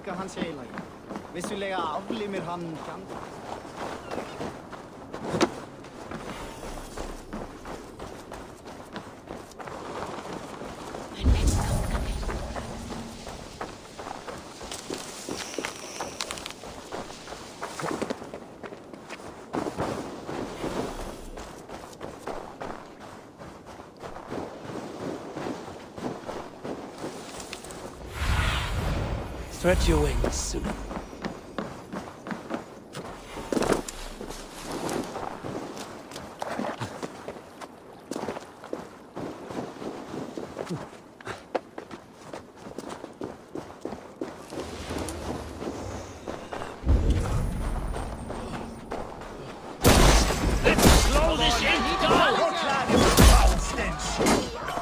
líka hans heilagi. Vissulega aflimir hann fjandans. Stretch your wings soon. Slow this shit down! Foul stench!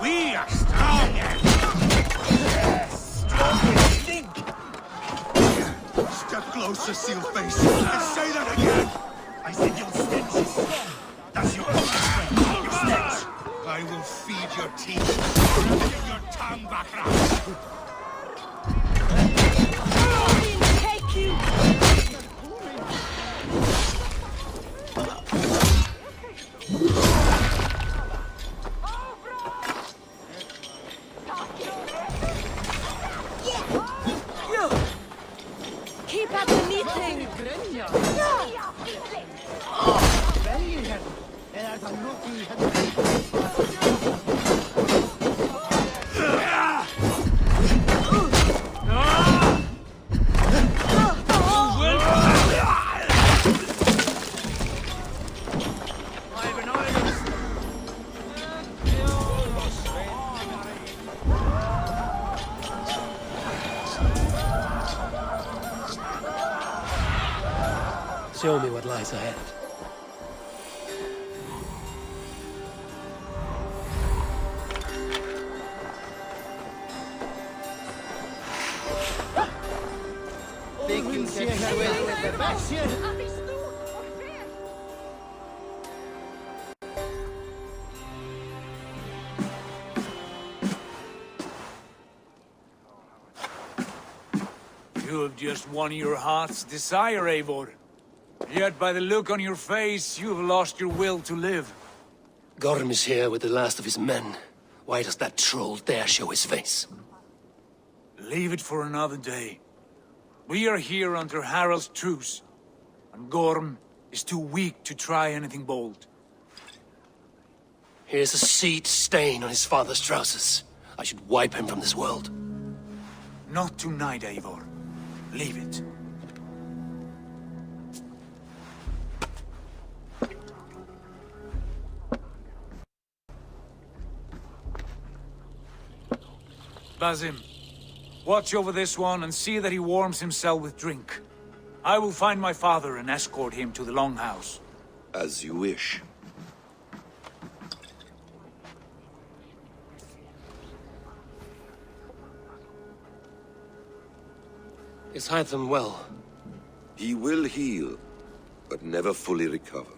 We are strong! Yes! Strong and stink! Step closer, seal face, and say that again! I said your stench is strong. That's your strength. Your stench. I will feed your teeth. Bring your tongue back round. Take you! Keep at the meeting! Velji hérna, eða er það nokkuð í hérna? Show me what lies ahead. Thinking sé hérna the best here. You have just won your heart's desire, Eivor. Yet by the look on your face, you have lost your will to live. Gorm is here with the last of his men. Why does that troll dare show his face? Leave it for another day. We are here under Harald's truce, and Gorm is too weak to try anything bold. Here's a seed stain on his father's trousers. I should wipe him from this world. Not tonight, Eivor. Leave it. Basim, watch over this one and see that he warms himself with drink. I will find my father and escort him to the Longhouse. As you wish. Is Hytham well? He will heal, but never fully recover.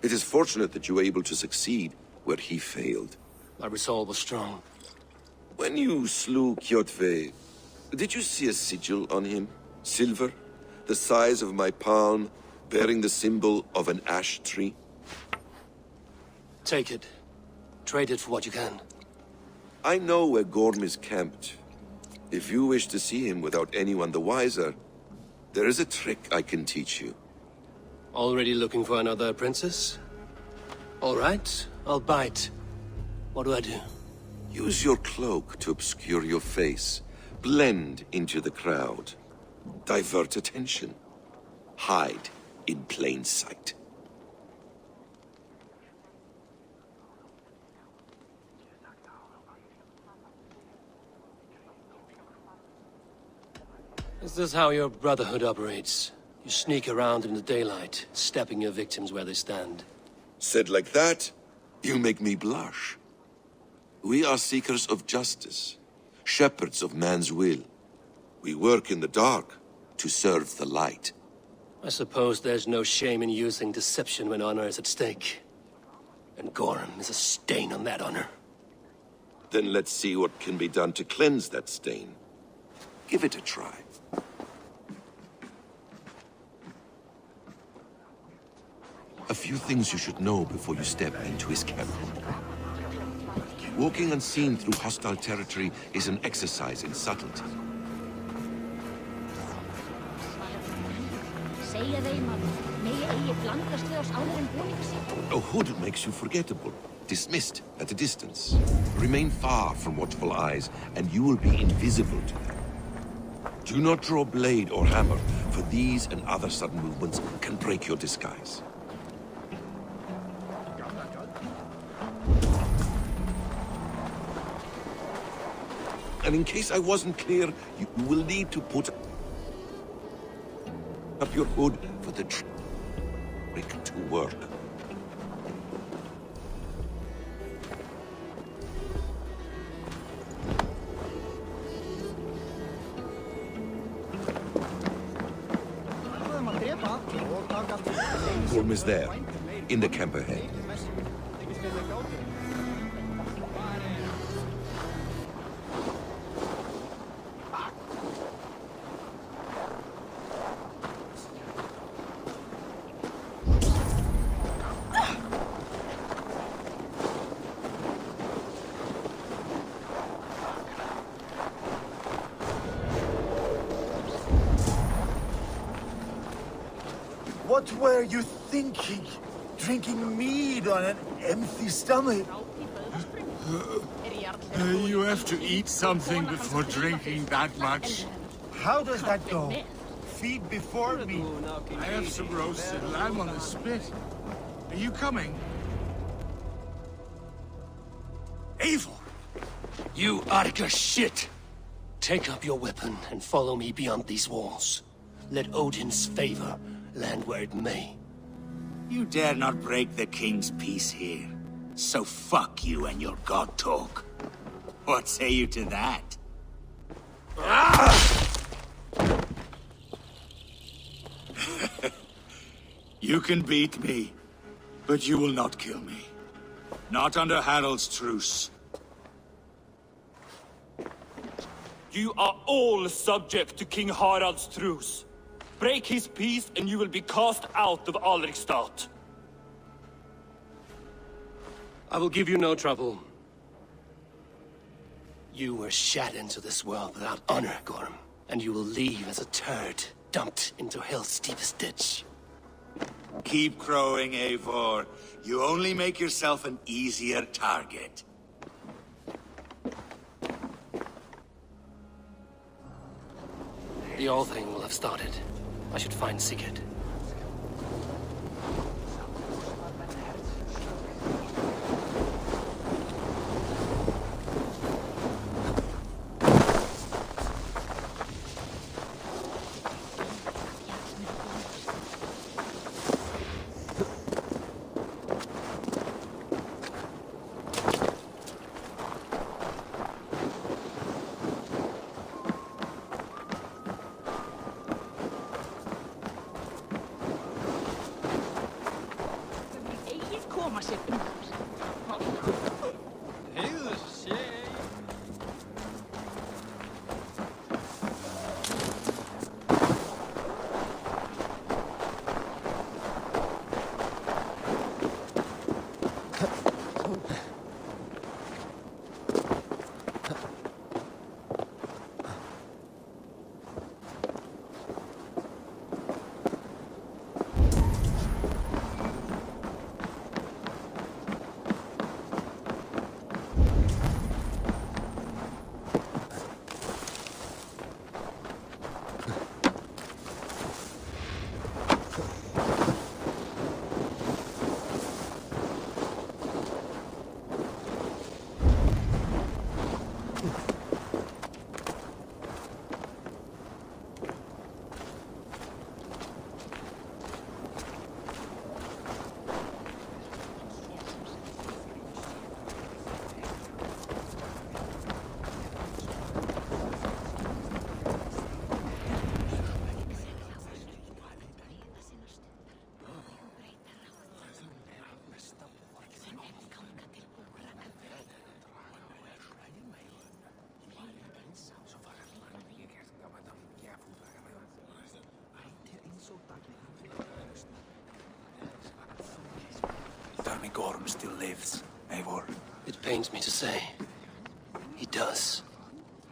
It is fortunate that you were able to succeed where he failed. My resolve was strong. When you slew Kjotve, did you see a sigil on him? Silver? The size of my palm, bearing the symbol of an ash tree? Take it. Trade it for what you can. I know where Gorm is camped. If you wish to see him without anyone the wiser, there is a trick I can teach you. Already looking for another princess? All right, I'll bite. What do I do? Use your cloak to obscure your face. Blend into the crowd. Divert attention. Hide in plain sight. Is this how your brotherhood operates? You sneak around in the daylight, stepping your victims where they stand. Said like that, you make me blush. We are seekers of justice, shepherds of man's will. We work in the dark to serve the light. I suppose there's no shame in using deception when honor is at stake. And Gorm is a stain on that honor. Then let's see what can be done to cleanse that stain. Give it a try. A few things you should know before you step into his camp. Walking unseen through hostile territory is an exercise in subtlety. A hood makes you forgettable, dismissed at a distance. Remain far from watchful eyes, and you will be invisible to them. Do not draw blade or hammer, for these and other sudden movements can break your disguise. And in case I wasn't clear, you will need to put up your hood for the trick to work. Gorm is there, in the camp ahead. What were you thinking? Drinking mead on an empty stomach? You have to eat something before drinking that much. How does that go? Feed before meat. I have some roasted lamb on the spit. Are you coming? Eivor! You Arga shit! Take up your weapon and follow me beyond these walls. Let Odin's favor land where it may. You dare not break the king's peace here. So fuck you and your god talk. What say you to that? You can beat me, but you will not kill me. Not under Harald's truce. You are all subject to King Harald's truce. Break his peace and you will be cast out of Alrikstad. I will give you no trouble. You were shat into this world without honor, Gorm, and you will leave as a turd dumped into hell's deepest ditch. Keep crowing, Eivor. You only make yourself an easier target. The All Thing will have started. I should find Sigurd. still lives, Eivor. It pains me to say. He does.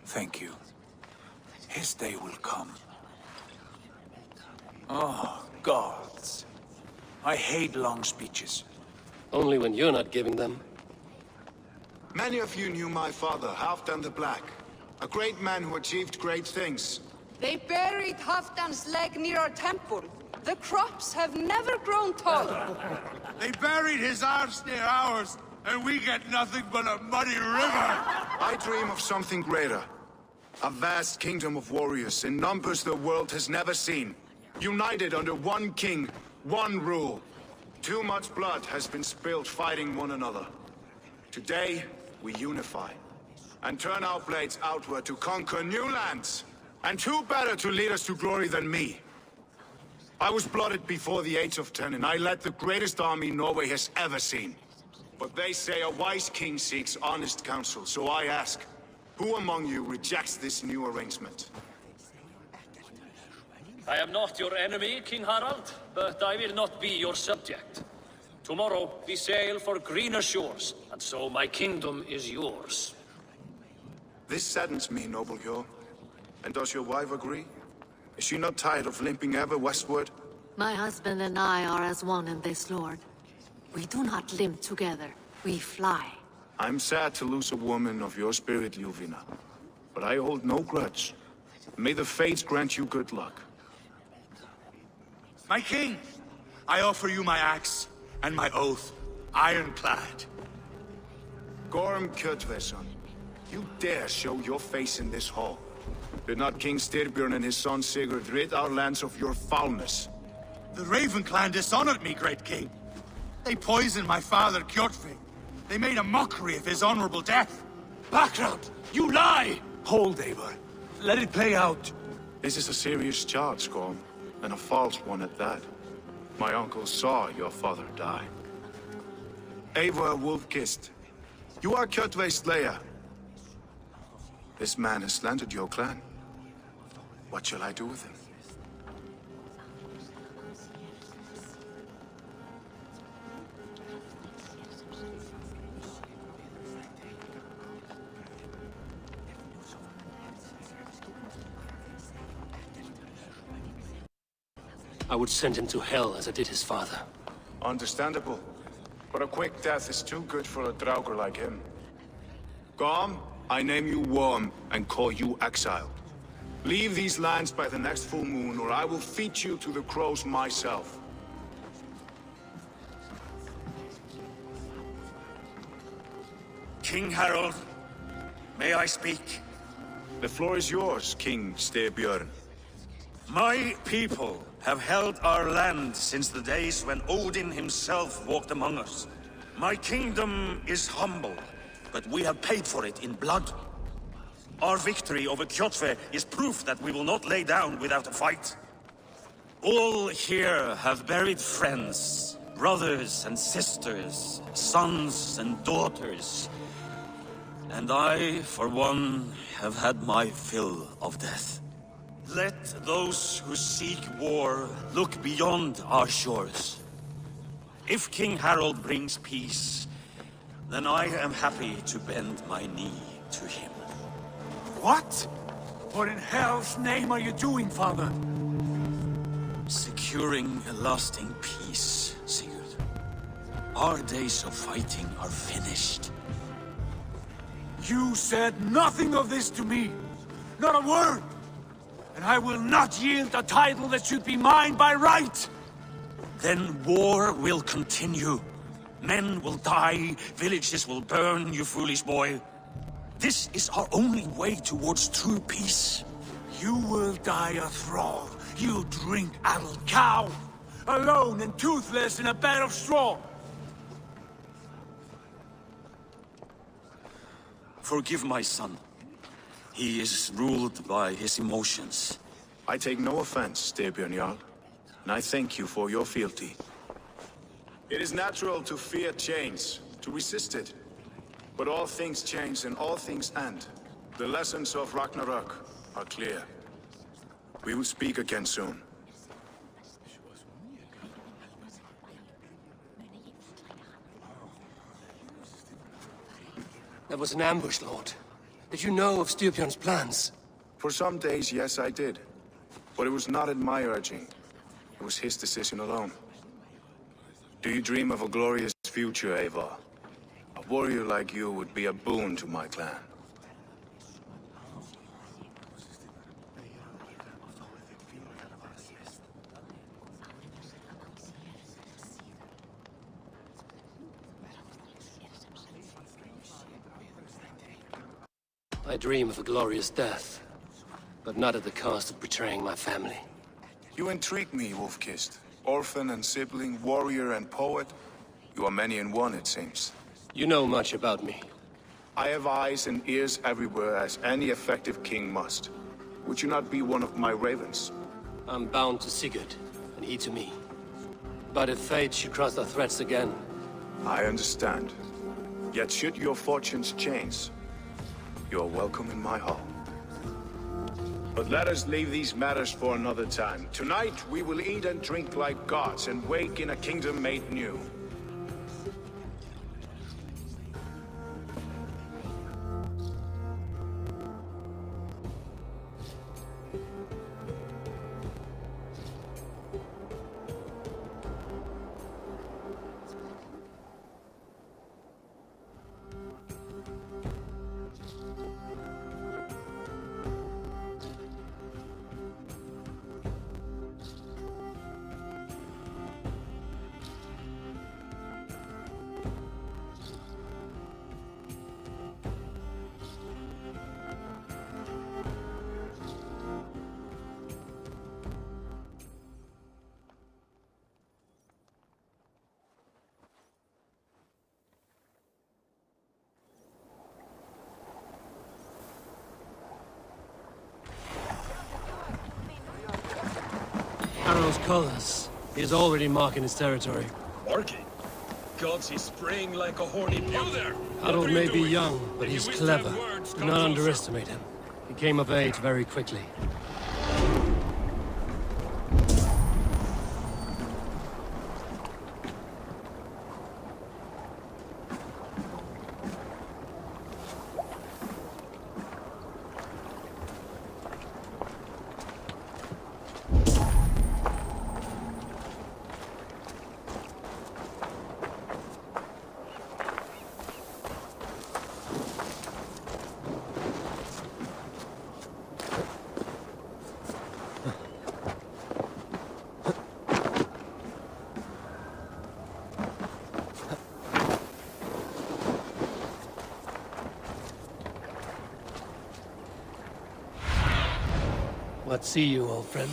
Thank you. His day will come. Oh, gods. I hate long speeches. Only when you're not giving them. Many of you knew my father, Halfdan the Black. A great man who achieved great things. They buried Halfdan's leg near our temple. The crops have never grown taller. They buried his arse near ours, and we get nothing but a muddy river. I dream of something greater. A vast kingdom of warriors in numbers the world has never seen. United under one king, one rule. Too much blood has been spilled fighting one another. Today, we unify. And turn our blades outward to conquer new lands. And who better to lead us to glory than me? I was blooded before the age of 10, and I led the greatest army Norway has ever seen. But they say a wise king seeks honest counsel, so I ask, who among you rejects this new arrangement? I am not your enemy, King Harald, but I will not be your subject. Tomorrow we sail for greener shores, and so my kingdom is yours. This saddens me, noble Hjor. And does your wife agree? Is she not tired of limping ever westward? My husband and I are as one in this, Lord. We do not limp together, we fly. I'm sad to lose a woman of your spirit, Ljuvina. But I hold no grudge. May the fates grant you good luck. My king, I offer you my axe and my oath, ironclad. Gorm Kjotveson, you dare show your face in this hall. Did not King Styrbjörn and his son Sigurd rid our lands of your foulness? The Raven clan dishonored me, great king. They poisoned my father, Kjotve. They made a mockery of his honorable death. Background! You lie! Hold, Eivor. Let it play out. This is a serious charge, Gorm, and a false one at that. My uncle saw your father die. Eivor Wolf-Kissed, you are Kjotve's slayer. This man has slandered your clan. What shall I do with him? I would send him to hell as I did his father. Understandable. But a quick death is too good for a Draugr like him. Gorm, I name you Worm and call you exiled. Leave these lands by the next full moon, or I will feed you to the crows myself. King Harald, may I speak? The floor is yours, King Styrbjörn. My people have held our land since the days when Odin himself walked among us. My kingdom is humble, but we have paid for it in blood. Our victory over Kjotve is proof that we will not lay down without a fight. All here have buried friends, brothers and sisters, sons and daughters. And I, for one, have had my fill of death. Let those who seek war look beyond our shores. If King Harald brings peace, then I am happy to bend my knee to him. What? What in hell's name are you doing, father? Securing a lasting peace, Sigurd. Our days of fighting are finished. You said nothing of this to me. Not a word. And I will not yield a title that should be mine by right. Then war will continue. Men will die, villages will burn, you foolish boy. This is our only way towards true peace. You will die a thrall. You drink-addled cow. Alone and toothless in a bed of straw. Forgive my son. He is ruled by his emotions. I take no offense, Styrbjörn Jarl, and I thank you for your fealty. It is natural to fear change, to resist it. But all things change and all things end. The lessons of Ragnarok are clear. We will speak again soon. That was an ambush, Lord. Did you know of Styrbjörn's plans? For some days, yes, I did. But it was not at my urging. It was his decision alone. Do you dream of a glorious future, Eivor? A warrior like you would be a boon to my clan. I dream of a glorious death, but not at the cost of betraying my family. You intrigue me, Wolf-Kissed. Orphan and sibling, warrior and poet. You are many in one, it seems. You know much about me. I have eyes and ears everywhere, as any effective king must. Would you not be one of my ravens? I'm bound to Sigurd, and he to me. But if fate should cross our threads again... I understand. Yet should your fortunes change, you are welcome in my hall. But let us leave these matters for another time. Tonight, we will eat and drink like gods and wake in a kingdom made new. Harald's colors. He is already marking his territory. Marking? Gods, he's spraying like a horny bull there. Harold may be young, but he's clever. Do not underestimate him. He came of age very quickly. What see you, old friend?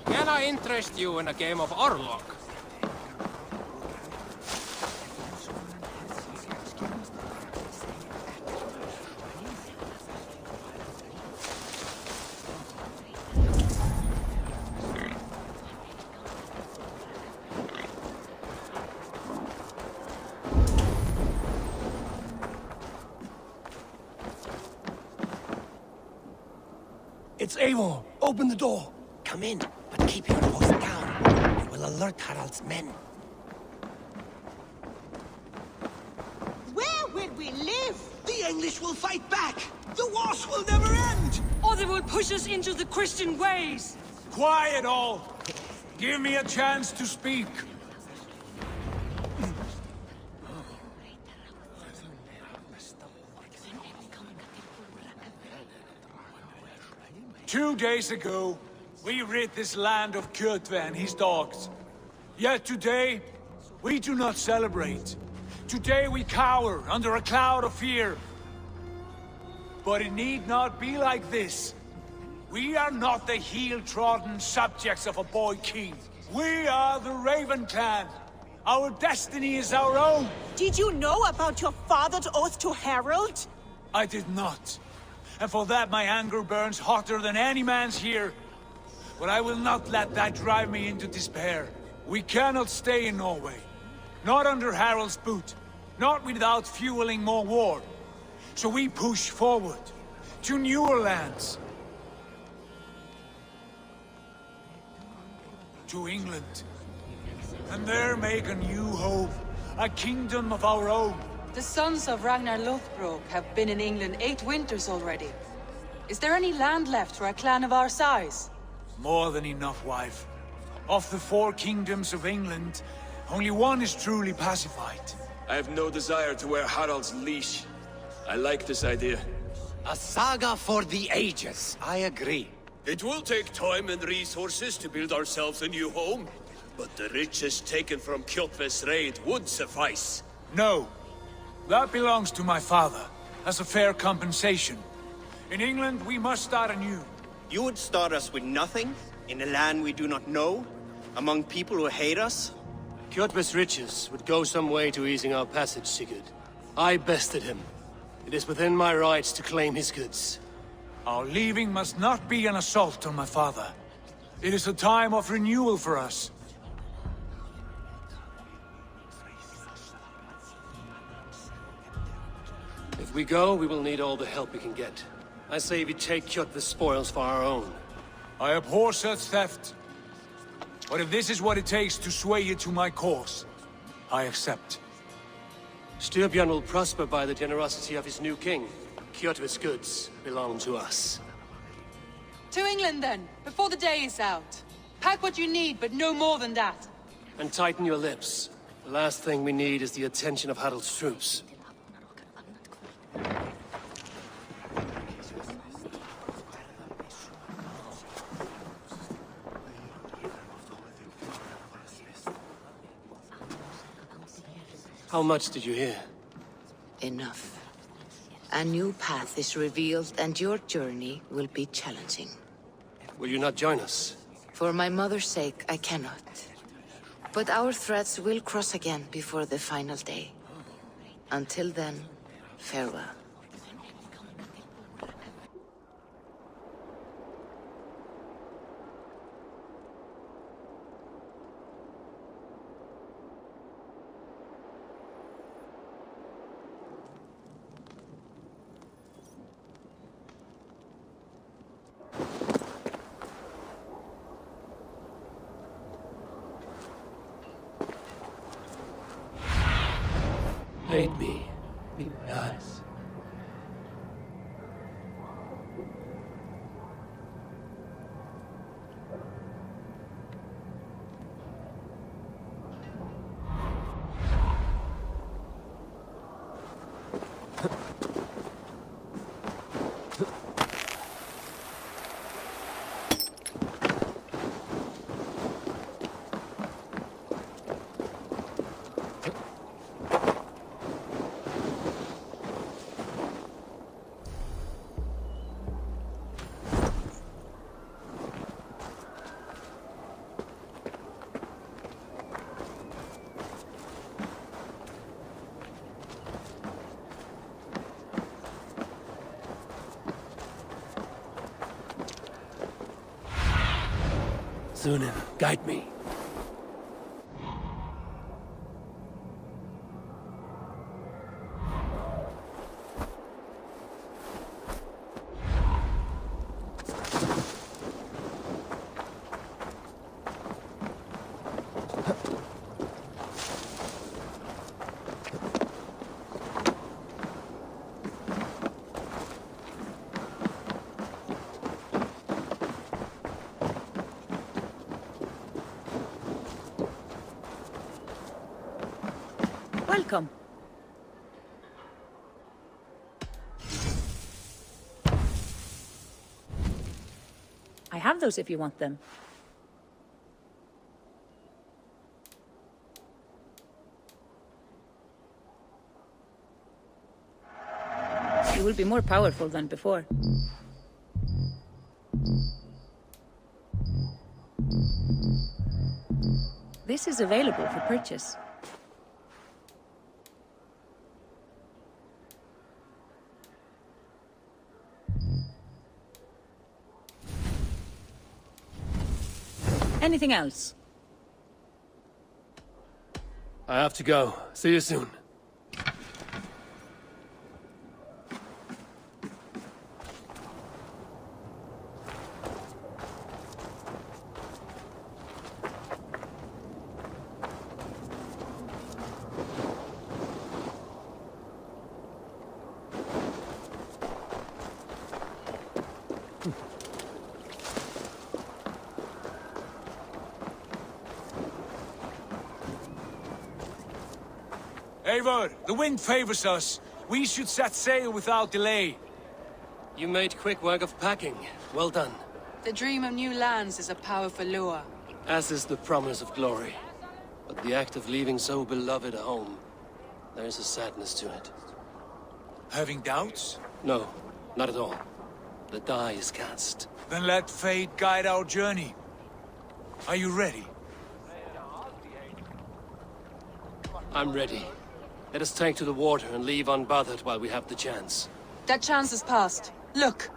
Can I interest you in a game of Orlog? It's Eivor! Open the door! Come in, but keep your voice down. We will alert Harald's men. Where will we live? The English will fight back! The wars will never end! Or they will push us into the Christian ways! Quiet all! Give me a chance to speak. 2 days ago, we rid this land of Kjotve and his dogs. Yet today, we do not celebrate. Today we cower under a cloud of fear. But it need not be like this. We are not the heel-trodden subjects of a boy king. We are the Raven Clan. Our destiny is our own. Did you know about your father's oath to Harald? I did not. And for that my anger burns hotter than any man's here. But I will not let that drive me into despair. We cannot stay in Norway. Not under Harald's boot. Not without fueling more war. So we push forward. To newer lands. To England. And there make a new home. A kingdom of our own. The sons of Ragnar Lothbrok have been in England 8 winters already. Is there any land left for a clan of our size? More than enough, wife. Of the 4 kingdoms of England, only one is truly pacified. I have no desire to wear Harald's leash. I like this idea. A saga for the ages, I agree. It will take time and resources to build ourselves a new home, but the riches taken from Kjotve's raid would suffice. No. That belongs to my father, as a fair compensation. In England, we must start anew. You would start us with nothing? In a land we do not know? Among people who hate us? Kjotve's riches would go some way to easing our passage, Sigurd. I bested him. It is within my rights to claim his goods. Our leaving must not be an assault on my father. It is a time of renewal for us. If we go, we will need all the help we can get. I say we take Kjotve's spoils for our own. I abhor such theft. But if this is what it takes to sway you to my cause, I accept. Styrbjörn will prosper by the generosity of his new king. Kjotve's goods belong to us. To England then, before the day is out. Pack what you need, but no more than that. And tighten your lips. The last thing we need is the attention of Harald's troops. How much did you hear? Enough. A new path is revealed, and your journey will be challenging. Will you not join us? For my mother's sake, I cannot. But our threads will cross again before the final day. Until then, farewell. Hate me. Be nice. Sunan, guide me. Welcome. I have those if you want them. You will be more powerful than before. This is available for purchase. Anything else? I have to go. See you soon. Eivor, the wind favors us. We should set sail without delay. You made quick work of packing. Well done. The dream of new lands is a powerful lure. As is the promise of glory. But the act of leaving so beloved a home, there's a sadness to it. Having doubts? No, not at all. The die is cast. Then let fate guide our journey. Are you ready? I'm ready. Let us take to the water and leave unbothered while we have the chance. That chance is past. Look!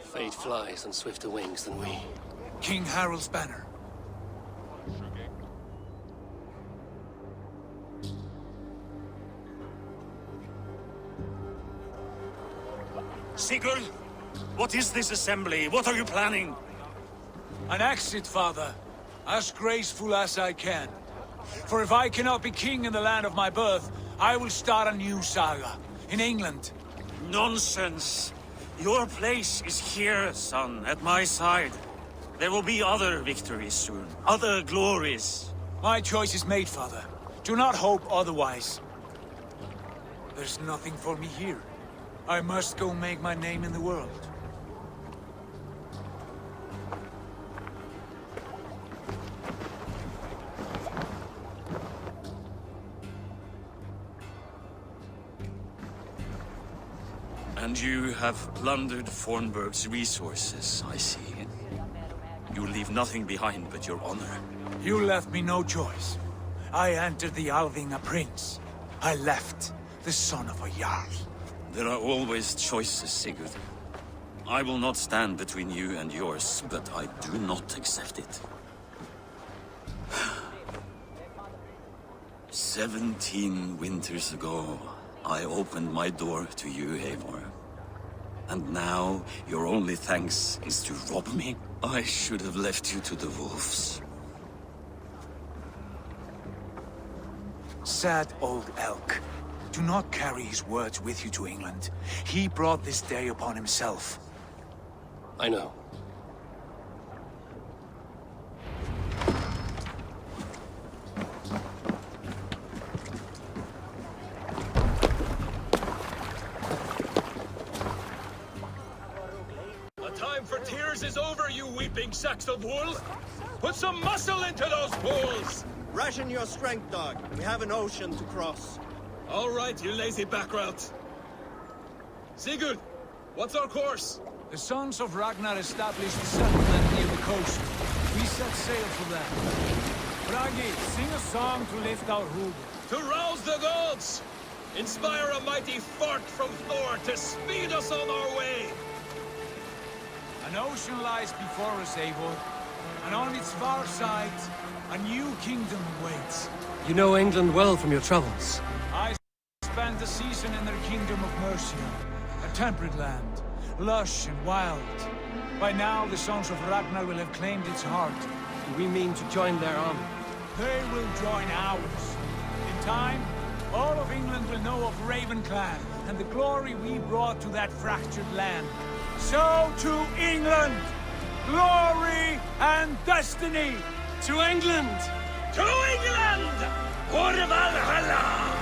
Fate flies on swifter wings than we. King Harald's banner. Sigurd, what is this assembly? What are you planning? An exit, father. As graceful as I can. For if I cannot be king in the land of my birth, I will start a new saga. In England. Nonsense. Your place is here, son, at my side. There will be other victories soon. Other glories. My choice is made, father. Do not hope otherwise. There's nothing for me here. I must go make my name in the world. And you have plundered Fornburg's resources, I see. You leave nothing behind but your honor. You left me no choice. I entered the Alving a prince. I left the son of a Jarl. There are always choices, Sigurd. I will not stand between you and yours, but I do not accept it. 17 winters ago, I opened my door to you, Eivor. And now, your only thanks is to rob me? I should have left you to the wolves. Sad old elk. Do not carry his words with you to England. He brought this day upon himself. I know. The time for tears is over, you weeping sacks of wool! Put some muscle into those bulls! Ration your strength, dog. We have an ocean to cross. All right, you lazy backrout. Sigurd, what's our course? The sons of Ragnar established a settlement near the coast. We set sail for them. Bragi, sing a song to lift our hood. To rouse the gods! Inspire a mighty fart from Thor to speed us on our way! An ocean lies before us, Eivor. And on its far side, a new kingdom waits. You know England well from your travels. I spent a season in their kingdom of Mercia. A temperate land, lush and wild. By now, the sons of Ragnar will have claimed its heart. We mean to join their army. They will join ours. In time, all of England will know of Raven Clan and the glory we brought to that fractured land. So to England! Glory and destiny! To England! To England! For Valhalla!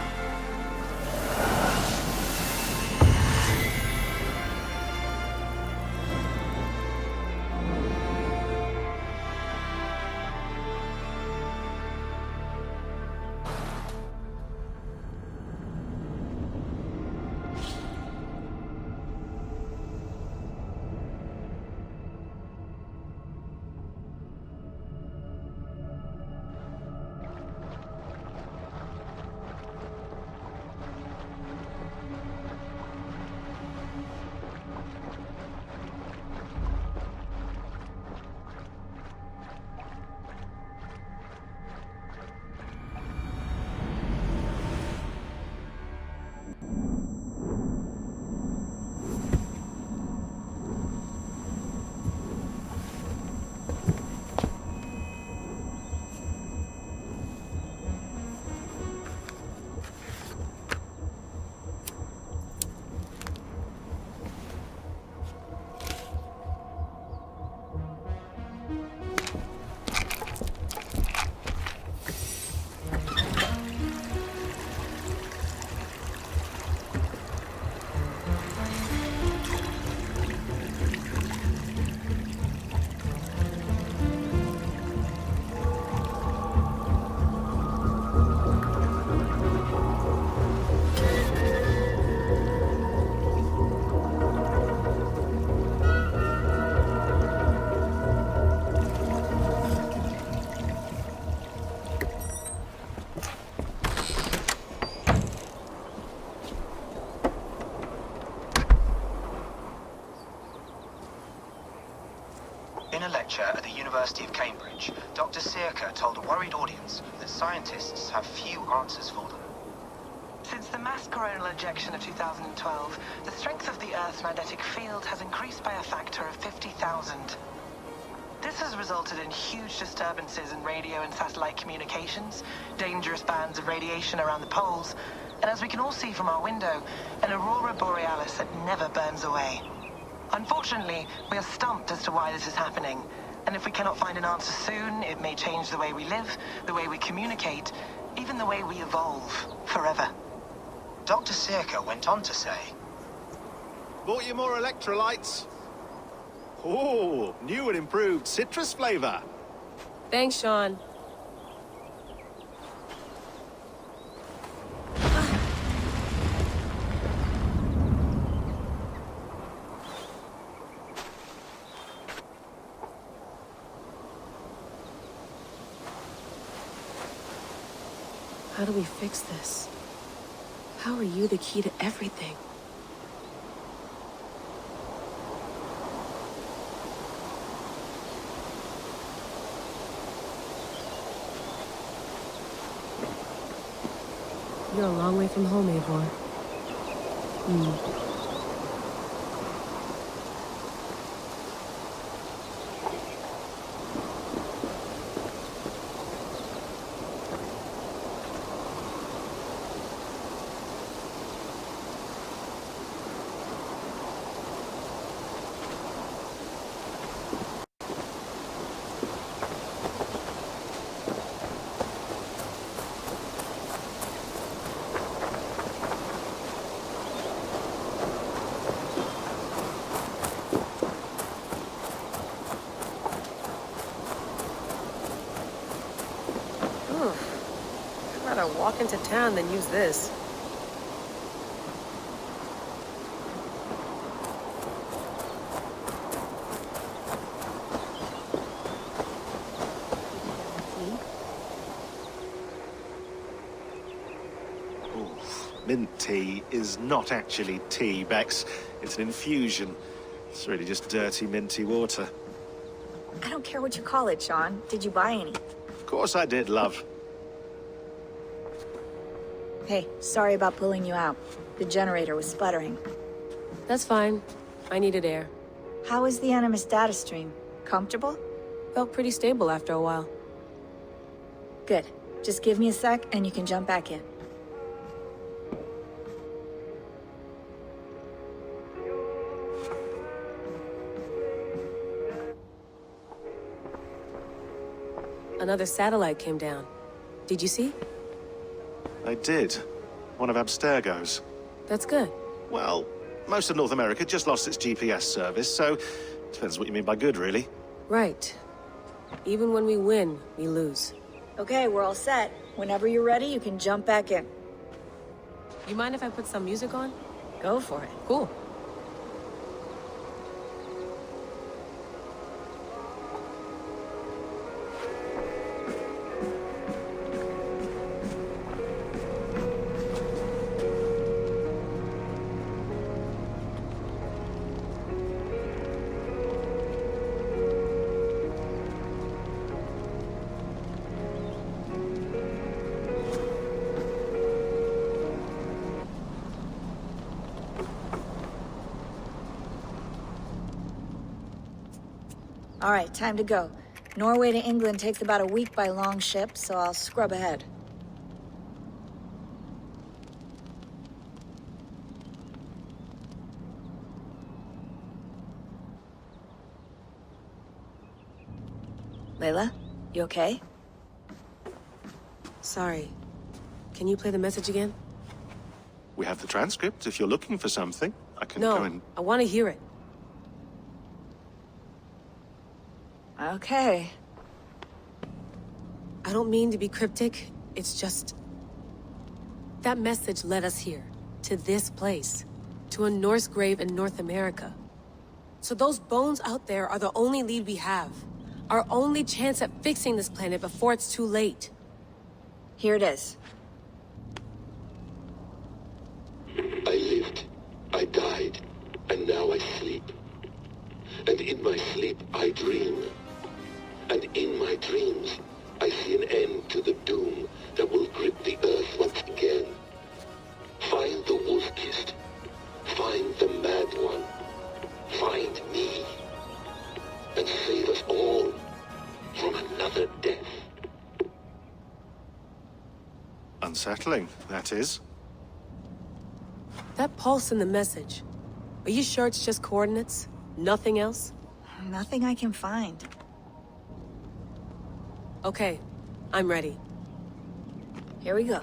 University of Cambridge, Dr. Circa told a worried audience that scientists have few answers for them. Since the mass coronal ejection of 2012, the strength of the Earth's magnetic field has increased by a factor of 50,000. This has resulted in huge disturbances in radio and satellite communications, dangerous bands of radiation around the poles, and as we can all see from our window, an aurora borealis that never burns away. Unfortunately, we are stumped as to why this is happening, and if we cannot find an answer soon, it may change the way we live, the way we communicate, even the way we evolve, forever. Dr. Circa went on to say, Bought you more electrolytes? Oh, new and improved citrus flavor. Thanks, Sean. How do we fix this? How are you the key to everything? You're a long way from home, Eivor. I'd rather walk into town than use this. Mint tea is not actually tea, Bex. It's an infusion. It's really just dirty, minty water. I don't care what you call it, Sean. Did you buy any? Of course I did, love. Hey, sorry about pulling you out. The generator was sputtering. That's fine. I needed air. How was the Animus data stream? Comfortable? Felt pretty stable after a while. Good. Just give me a sec and you can jump back in. Another satellite came down. Did you see? I did. One of Abstergo's. That's good. Well, most of North America just lost its GPS service, so depends what you mean by good, really. Right. Even when we win, we lose. Okay, we're all set. Whenever you're ready, you can jump back in. You mind if I put some music on? Go for it. Cool. All right, time to go. Norway to England takes about a week by long ship, so I'll scrub ahead. Layla, you okay? Sorry. Can you play the message again? We have the transcript. If you're looking for something, I can go and... No, I want to hear it. Okay. I don't mean to be cryptic. It's just... that message led us here. To this place. To a Norse grave in North America. So those bones out there are the only lead we have. Our only chance at fixing this planet before it's too late. Here it is. I lived, I died, and now I sleep. And in my sleep I dream. In my dreams, I see an end to the doom that will grip the earth once again. Find the wolf-kissed. Find the mad one. Find me. And save us all from another death. Unsettling, that is. That pulse in the message. Are you sure it's just coordinates? Nothing else? Nothing I can find. Okay, I'm ready. Here we go.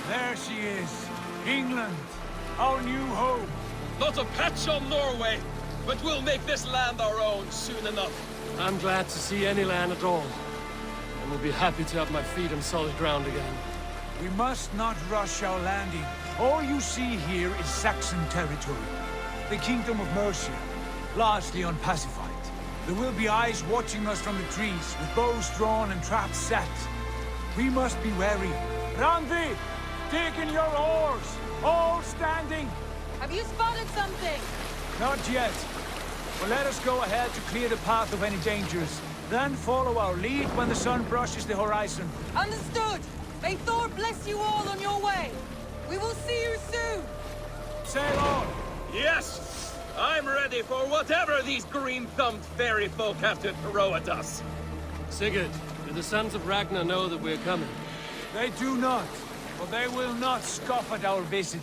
There she is. England, our new home. Not a patch on Norway, but we'll make this land our own soon enough. I'm glad to see any land at all. And will be happy to have my feet on solid ground again. We must not rush our landing. All you see here is Saxon territory. The Kingdom of Mercia, largely unpacified. There will be eyes watching us from the trees, with bows drawn and traps set. We must be wary. Randi! Dig in your oars! All standing! Have you spotted something? Not yet. But let us go ahead to clear the path of any dangers. Then follow our lead when the sun brushes the horizon. Understood! May Thor bless you all on your way! We will see you soon! Sail on! Yes! I'm ready for whatever these green-thumbed fairy folk have to throw at us. Sigurd, do the sons of Ragnar know that we're coming? They do not, but they will not scoff at our visit.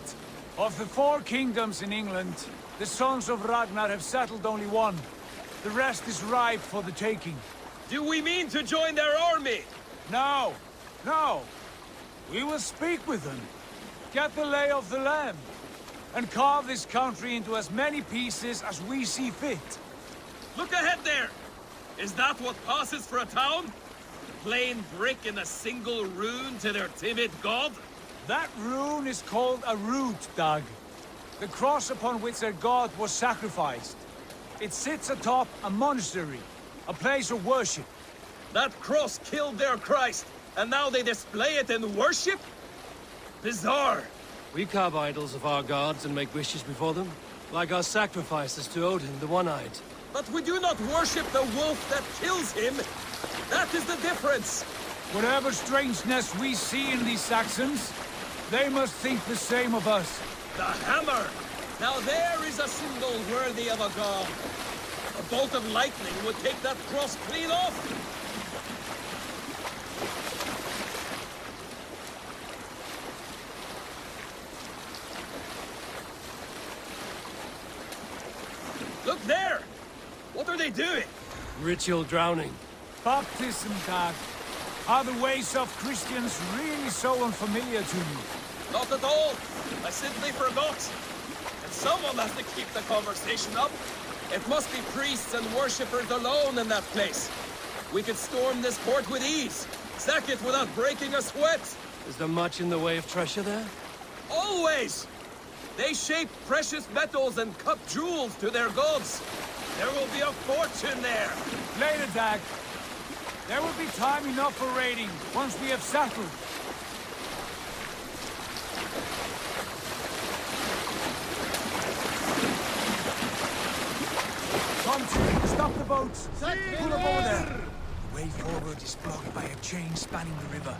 Of the 4 kingdoms in England, the sons of Ragnar have settled only one. The rest is ripe for the taking. Do we mean to join their army? No, no. We will speak with them, get the lay of the land, and carve this country into as many pieces as we see fit. Look ahead there! Is that what passes for a town? Plain brick in a single rune to their timid god? That rune is called a root, Dag. The cross upon which their god was sacrificed. It sits atop a monastery, a place of worship. That cross killed their Christ, and now they display it in worship? Bizarre. We carve idols of our gods and make wishes before them, like our sacrifices to Odin, the One-Eyed. But we do not worship the wolf that kills him. That is the difference. Whatever strangeness we see in these Saxons, they must think the same of us. The hammer! Now there is a symbol worthy of a god. A bolt of lightning would take that cross clean off. Look there! What are they doing? Ritual drowning. Baptism, Dag. Are the ways of Christians really so unfamiliar to you? Not at all. I simply forgot. And someone has to keep the conversation up. It must be priests and worshippers alone in that place. We could storm this port with ease. Sack it without breaking a sweat. Is there much in the way of treasure there? Always! They shape precious metals and cut jewels to their gods. There will be a fortune there. Later, Dag. There will be time enough for raiding once we have settled. Come to, stop the boats! Pull up over there! The way forward is blocked by a chain spanning the river.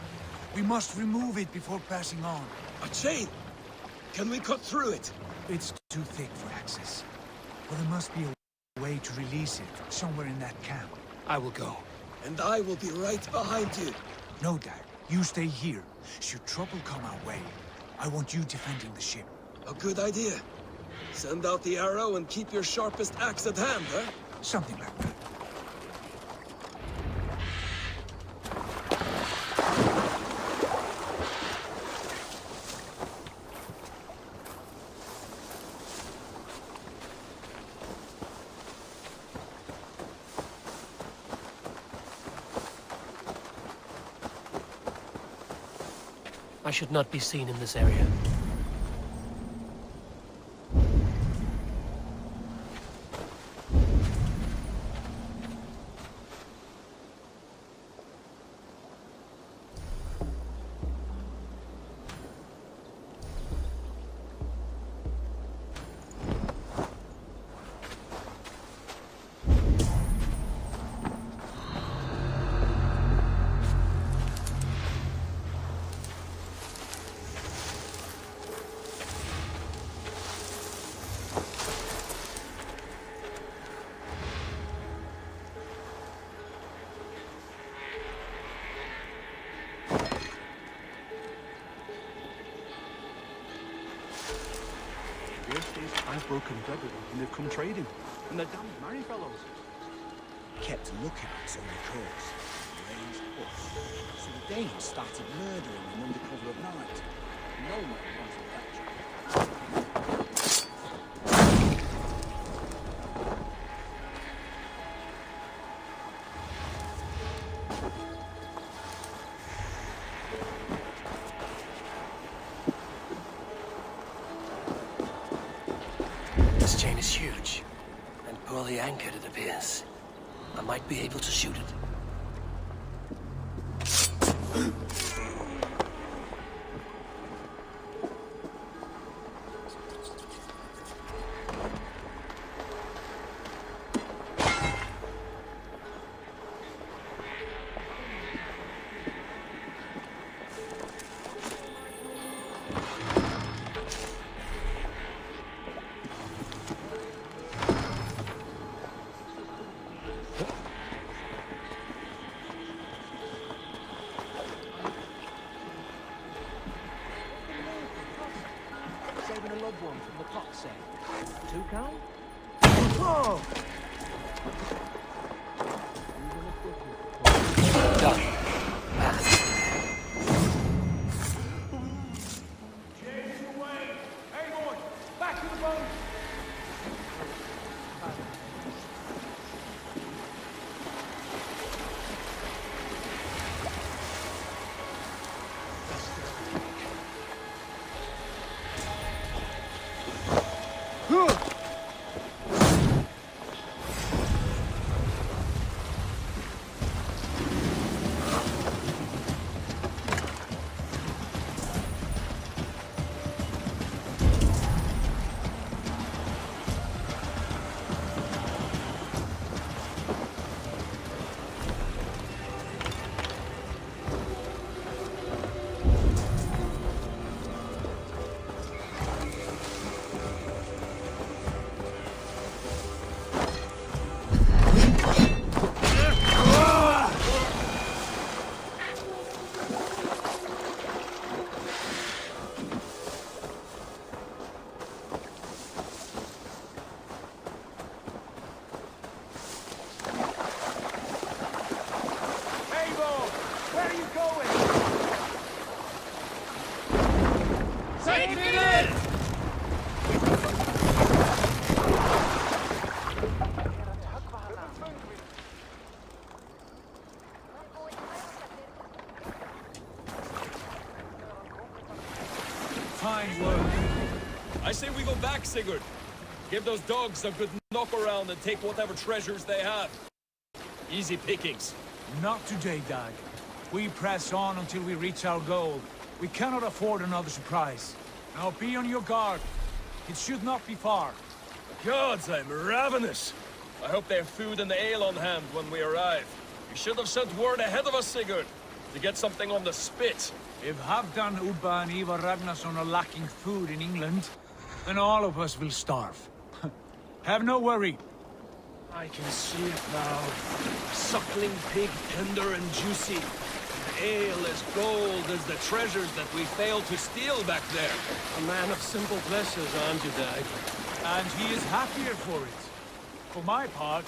We must remove it before passing on. A chain? Can we cut through it? It's too thick for access. But there must be a way to release it, somewhere in that camp. I will go. And I will be right behind you. No, Dad. You stay here. Should trouble come our way, I want you defending the ship. A good idea. Send out the arrow and keep your sharpest axe at hand, huh? Something like that. I should not be seen in this area. I've broken bread with them and they've come trading. And they're damned merry fellows. Kept looking at us on the coast. Raised up. So the Danes started murdering them under cover of night. No man wants to catch them. This chain is huge, and poorly anchored, it appears. I might be able to shoot it. Saving a loved one from the pot set. 2 count? Whoa! Done. James, away! Hey, boy! Back to the boat! Fine work. I say we go back, Sigurd. Give those dogs a good knock around and take whatever treasures they have. Easy pickings. Not today, Dag. We press on until we reach our goal. We cannot afford another surprise. Now be on your guard. It should not be far. Gods, I'm ravenous. I hope they have food and ale on hand when we arrive. You should have sent word ahead of us, Sigurd, to get something on the spit. If Halfdan, Ubba and Ivar Ragnarsson are lacking food in England, then all of us will starve. Have no worry. I can see it now. A suckling pig, tender and juicy. Ale as gold as the treasures that we failed to steal back there. A man of simple pleasures, aren't you, Dag? And he is happier for it. For my part,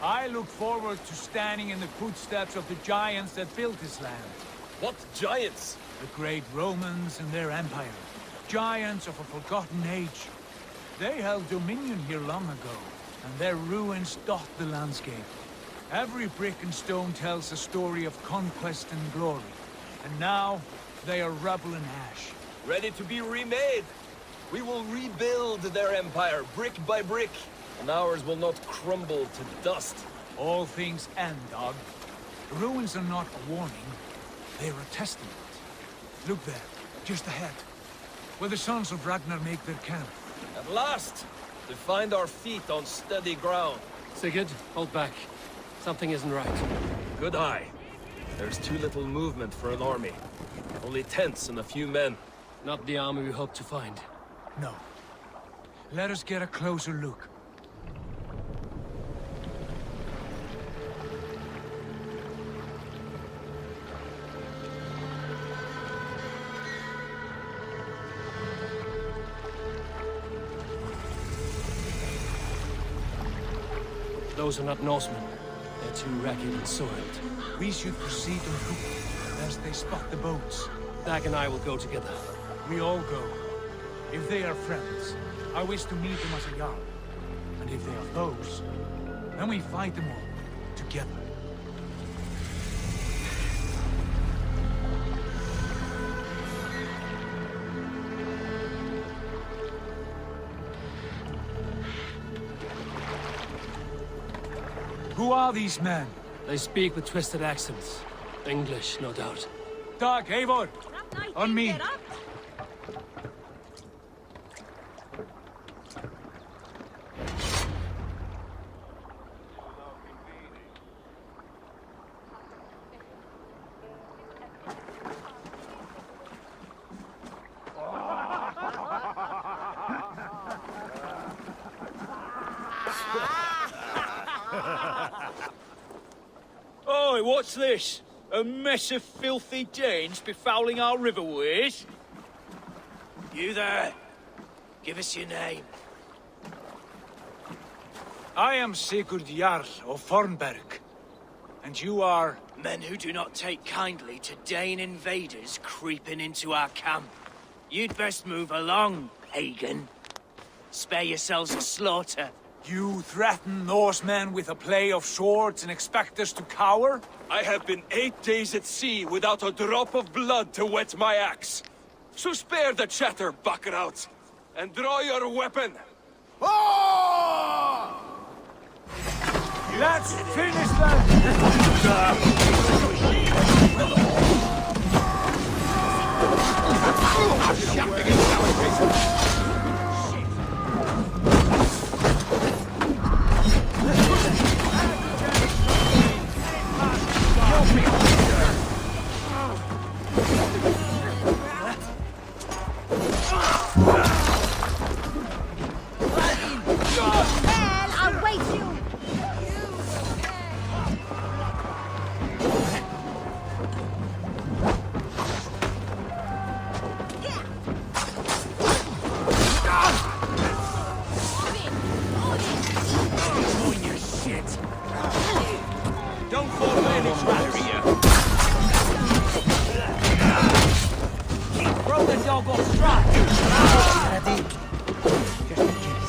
I look forward to standing in the footsteps of the giants that built this land. What giants? The great Romans and their empire. Giants of a forgotten age. They held dominion here long ago, and their ruins dot the landscape. Every brick and stone tells a story of conquest and glory. And now, they are rubble and ash. Ready to be remade. We will rebuild their empire, brick by brick. And ours will not crumble to dust. All things end, dog. The ruins are not a warning. They're a testament. Look there, just ahead. Where the sons of Ragnar make their camp. At last! To find our feet on steady ground. Sigurd, hold back. Something isn't right. Good eye. There's too little movement for an army. Only tents and a few men. Not the army we hoped to find. No. Let us get a closer look. Those are not Norsemen. They're too ragged and soiled. We should proceed on foot, lest they spot the boats. Dag and I will go together. We all go. If they are friends, I wish to meet them as a jarl. And if they are foes, then we fight them all, together. Who are these men? They speak with twisted accents. English, no doubt. Dag, Eivor! On me! Oi, what's this? A mess of filthy Danes befouling our riverways? You there! Give us your name. I am Sigurd Jarl of Fornberg. And you are... Men who do not take kindly to Dane invaders creeping into our camp. You'd best move along, pagan. Spare yourselves a slaughter. You threaten Norsemen with a play of swords and expect us to cower? I have been 8 days at sea without a drop of blood to wet my axe. So spare the chatter, buckerout, and draw your weapon. Oh! Let's finish them! I'll wait you! Join your shit! Don't fall for any traps here! Throw the dog off strike!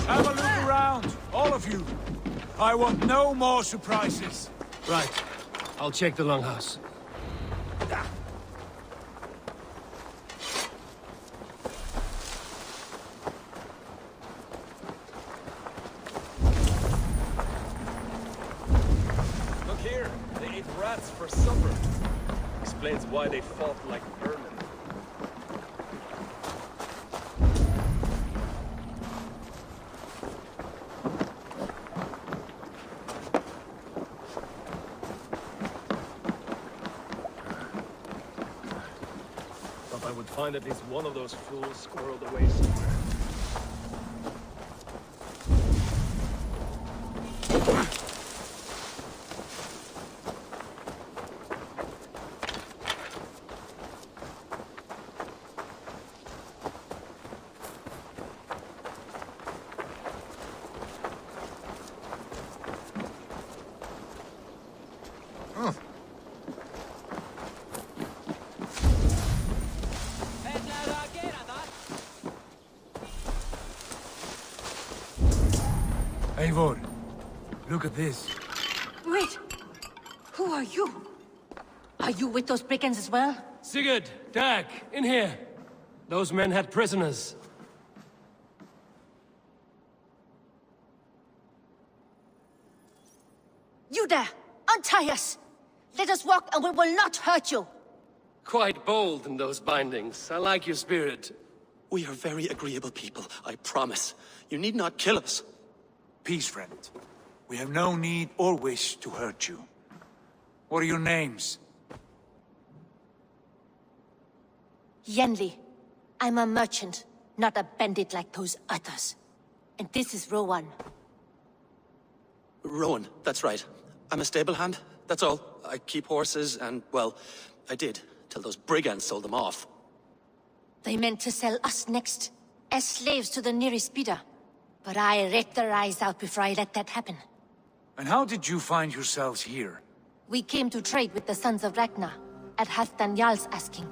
Have a look around, all of you. I want no more surprises. Right. I'll check the longhouse. Look here, they ate rats for supper. Explains why they fought like vermin. I would find at least one of those fools squirreled away somewhere. Eivor, look at this. Wait! Who are you? Are you with those brigands as well? Sigurd, Dag, in here. Those men had prisoners. You there! Untie us! Let us walk and we will not hurt you! Quite bold in those bindings. I like your spirit. We are very agreeable people, I promise. You need not kill us. Peace, friend. We have no need or wish to hurt you. What are your names? Yenli. I'm a merchant, not a bandit like those others. And this is Rowan. Rowan, that's right. I'm a stable hand, that's all. I keep horses and, well, I did, till those brigands sold them off. They meant to sell us next, as slaves to the nearest bidder. But I raked their eyes out before I let that happen. And how did you find yourselves here? We came to trade with the Sons of Ragnar, at Halfdan Jarl's asking.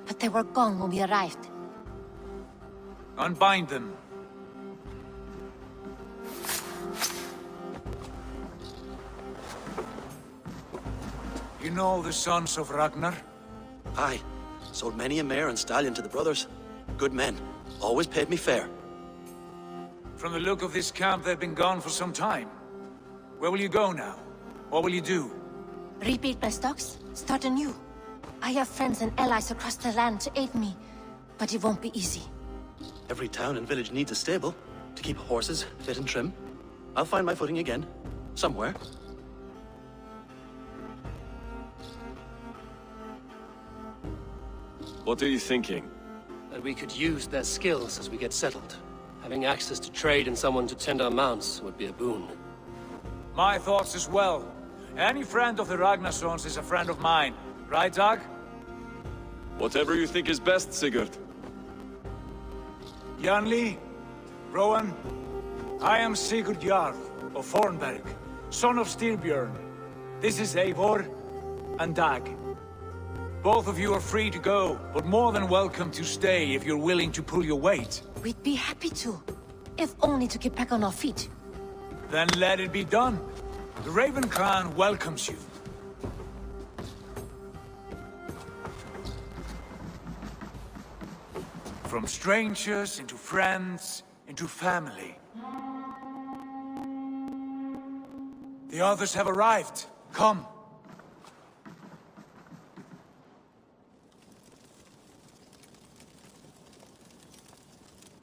But they were gone when we arrived. Unbind them. You know the Sons of Ragnar? Aye. Sold many a mare and stallion to the brothers. Good men. Always paid me fair. From the look of this camp, they've been gone for some time. Where will you go now? What will you do? Rebuild my stocks, start anew. I have friends and allies across the land to aid me, but it won't be easy. Every town and village needs a stable to keep horses fit and trim. I'll find my footing again. Somewhere. What are you thinking? That we could use their skills as we get settled. Having access to trade and someone to tend our mounts would be a boon. My thoughts as well. Any friend of the Ragnarsons is a friend of mine. Right, Dag? Whatever you think is best, Sigurd. Janli, Rowan, I am Sigurd Jarl of Fornberg, son of Styrbjörn. This is Eivor and Dag. Both of you are free to go, but more than welcome to stay if you're willing to pull your weight. We'd be happy to, if only to get back on our feet. Then let it be done. The Raven Clan welcomes you. From strangers into friends, into family. The others have arrived. Come.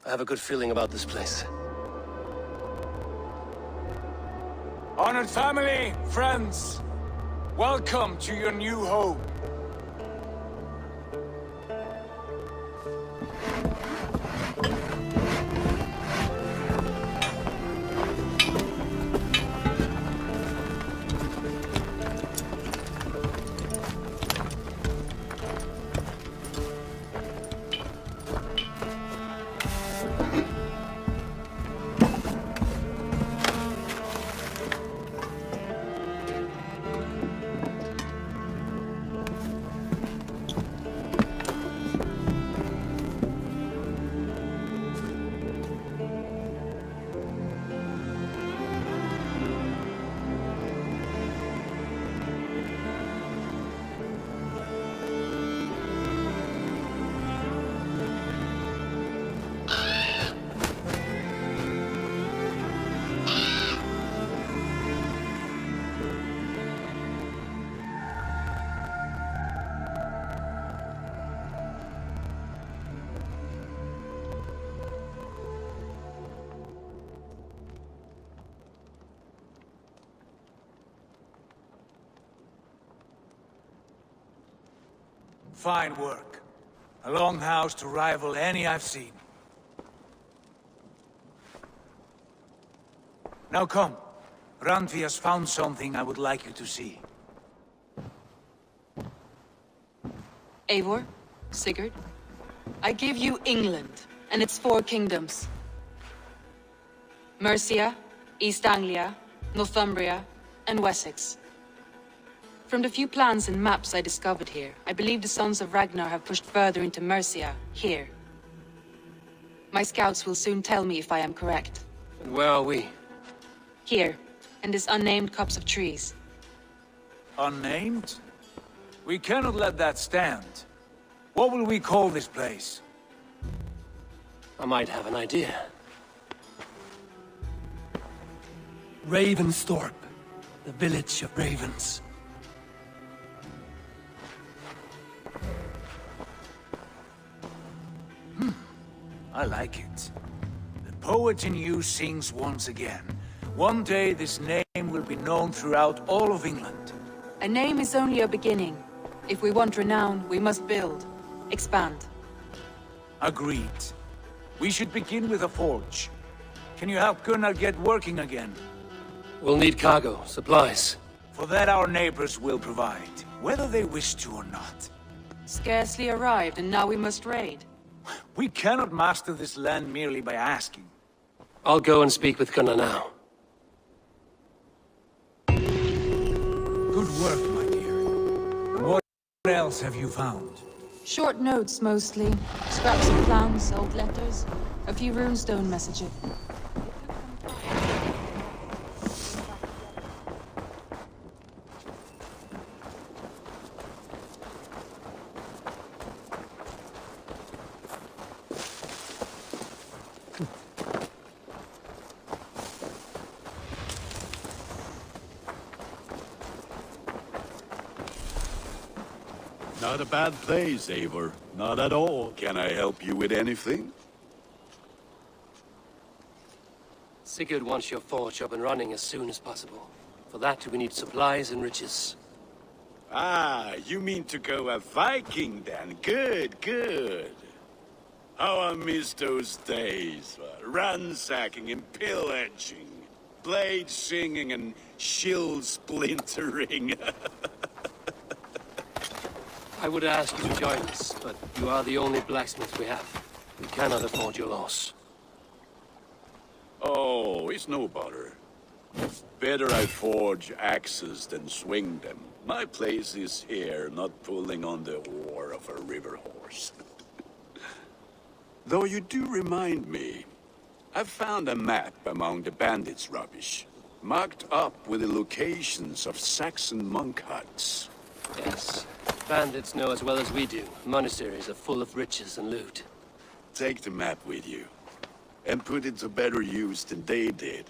I have a good feeling about this place. Honored family, friends, welcome to your new home. Fine work. A longhouse to rival any I've seen. Now come. Randvi has found something I would like you to see. Eivor, Sigurd, I give you England and its 4 kingdoms. Mercia, East Anglia, Northumbria, and Wessex. From the few plans and maps I discovered here, I believe the Sons of Ragnar have pushed further into Mercia, here. My scouts will soon tell me if I am correct. And where are we? Here, in this unnamed copse of trees. Unnamed? We cannot let that stand. What will we call this place? I might have an idea. Ravensthorpe, the village of ravens. I like it. The poet in you sings once again. One day this name will be known throughout all of England. A name is only a beginning. If we want renown, we must build. Expand. Agreed. We should begin with a forge. Can you help Gunnar get working again? We'll need cargo, supplies. For that our neighbors will provide, whether they wish to or not. Scarcely arrived, and now we must raid. We cannot master this land merely by asking. I'll go and speak with Gunnar now. Good work, my dear. What else have you found? Short notes, mostly. Scraps of plans, old letters. A few runestone messages. Not a bad place, Eivor. Not at all. Can I help you with anything? Sigurd wants your forge up and running as soon as possible. For that, we need supplies and riches. Ah, you mean to go a Viking then? Good, good. How I miss those days. Ransacking and pillaging. Blade singing and shield splintering. I would ask you to join us, but you are the only blacksmith we have. We cannot afford your loss. Oh, it's no bother. Better I forge axes than swing them. My place is here, not pulling on the oar of a river horse. Though you do remind me, I've found a map among the bandits' rubbish, marked up with the locations of Saxon monk huts. Yes. Bandits know as well as we do. Monasteries are full of riches and loot. Take the map with you, and put it to better use than they did.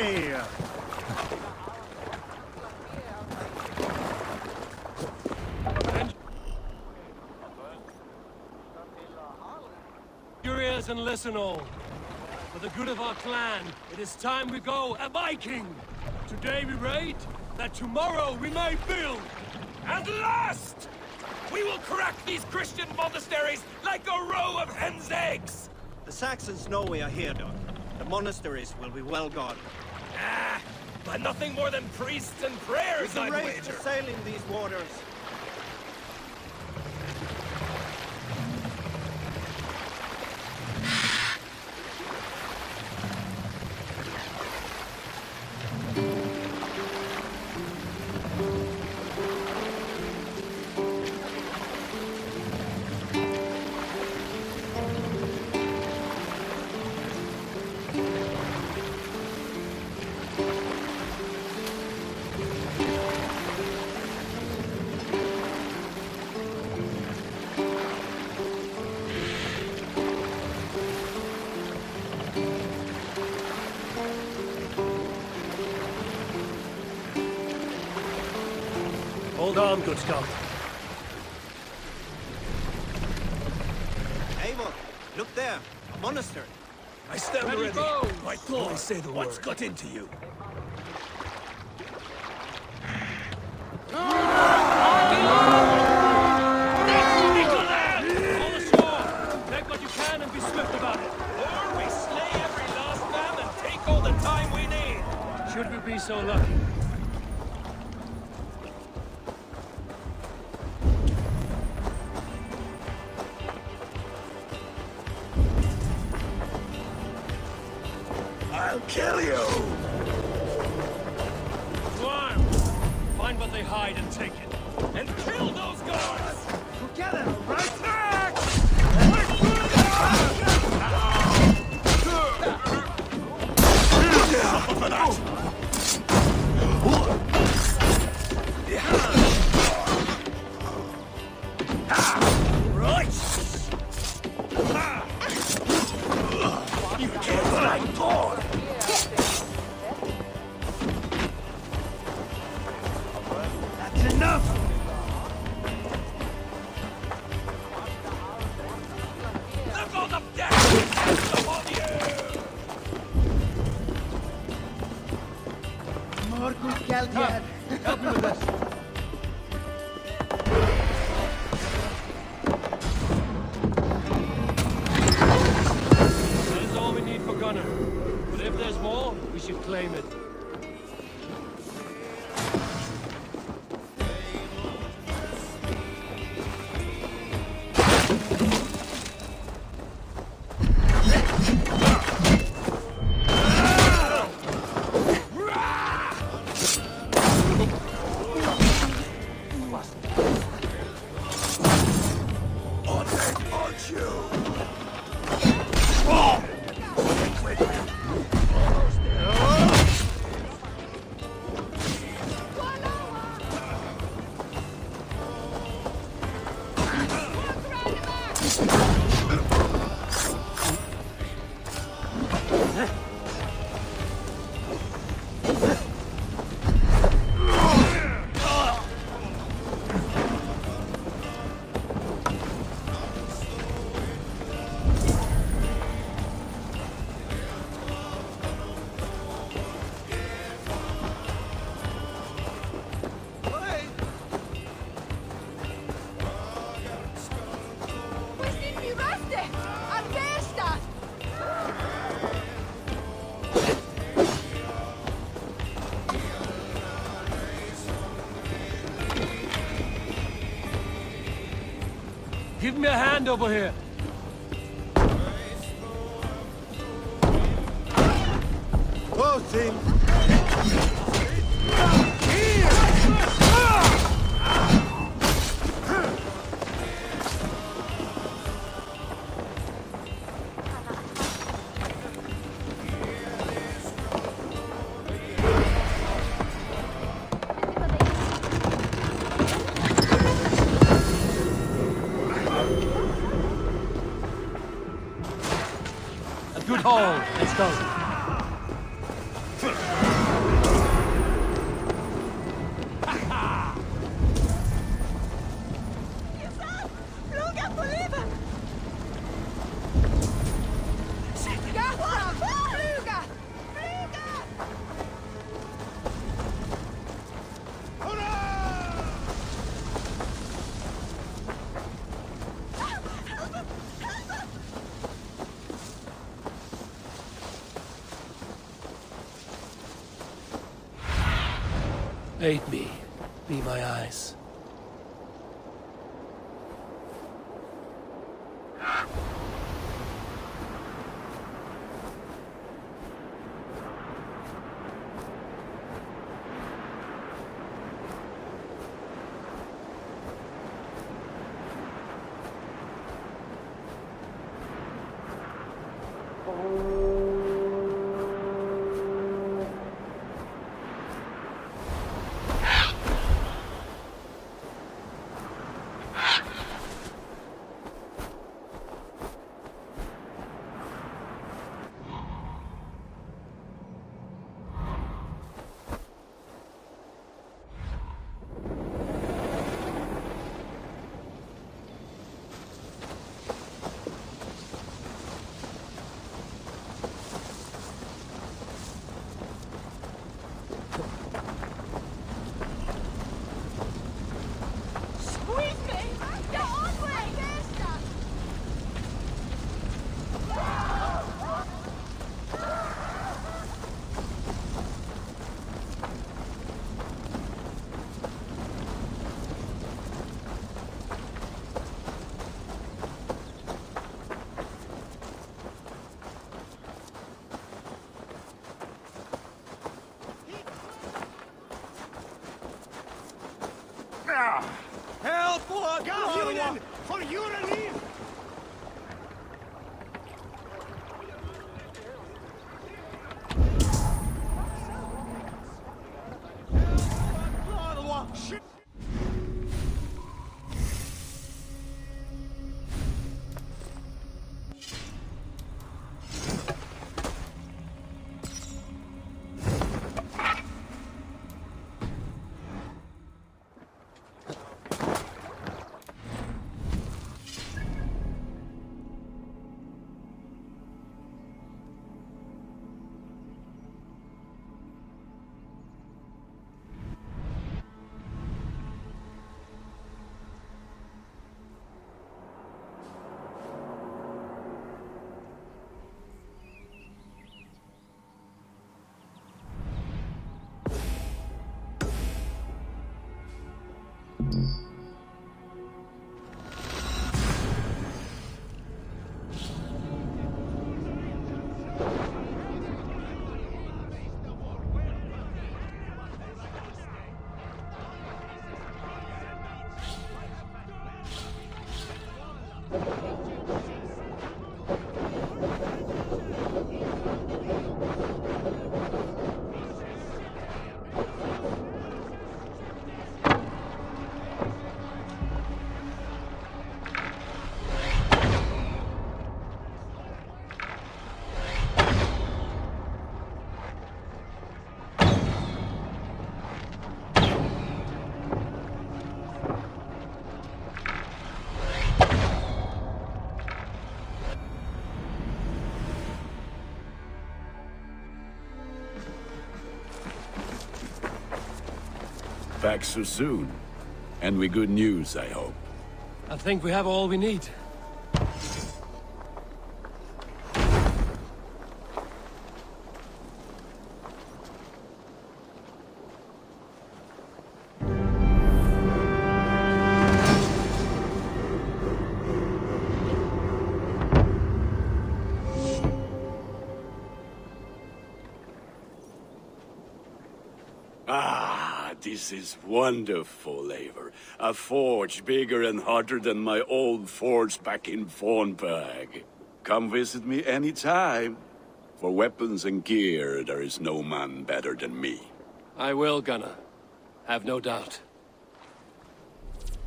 Hey! Your ears and listen all. For the good of our clan, it is time we go a Viking! Today we raid, that tomorrow we may build! At last! We will crack these Christian monasteries like a row of hen's eggs! The Saxons know we are here, Doc. The monasteries will be well guarded. Ah, but nothing more than priests and prayers, It's a I'd race wager. to sailing these waters. Hold on, good Scott. Eivor, look there. A monastery. I stand Ready, ready. go! My Thor, say the what's got into you? All ashore! Take what you can and be swift about it. Or we slay every last man and take all the time we need. Should we be so lucky? I'll kill you! Swarm! Find what they hide and take it. And kill those guards! Together, right? Suffer for that! Right! You can't fight Thor! That's enough! The god of death is upon you! More good Galtier. Help me with this. That is all we need for Gunner. But if there's more, we should claim it. Give me a hand over here. Both team. A good haul. Let's go. Fluga på livet! Fluga! Fluga! Aid me. Be my eyes. Help! Juden! For your liv! Back so soon. And with good news, I hope. I think we have all we need. This is wonderful, Eivor. A forge bigger and hotter than my old forge back in Vornberg. Come visit me anytime. For weapons and gear, there is no man better than me. I will, Gunnar. Have no doubt.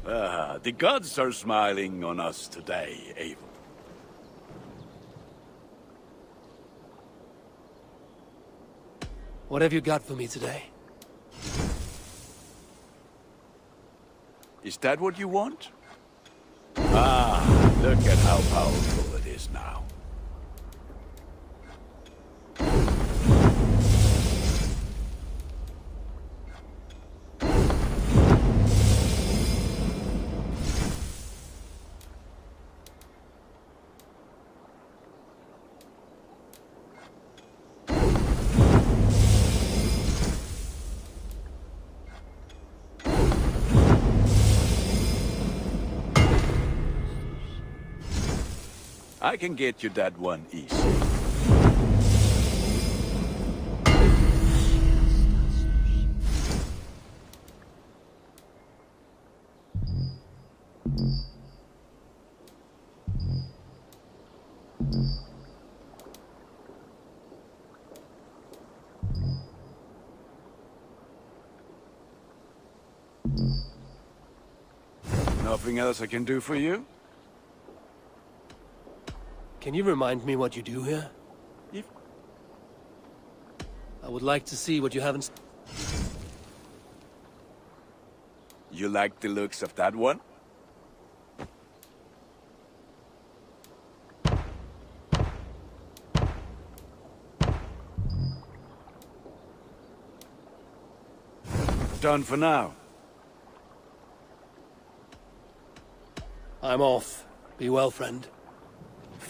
The gods are smiling on us today, Eivor. What have you got for me today? Is that what you want? Ah, look at how powerful it is now. I can get you that one easy. Nothing else I can do for you? Can you remind me what you do here? I would like to see what you haven't... You like the looks of that one? Done for now. I'm off. Be well, friend.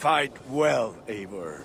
Fight well, Eivor.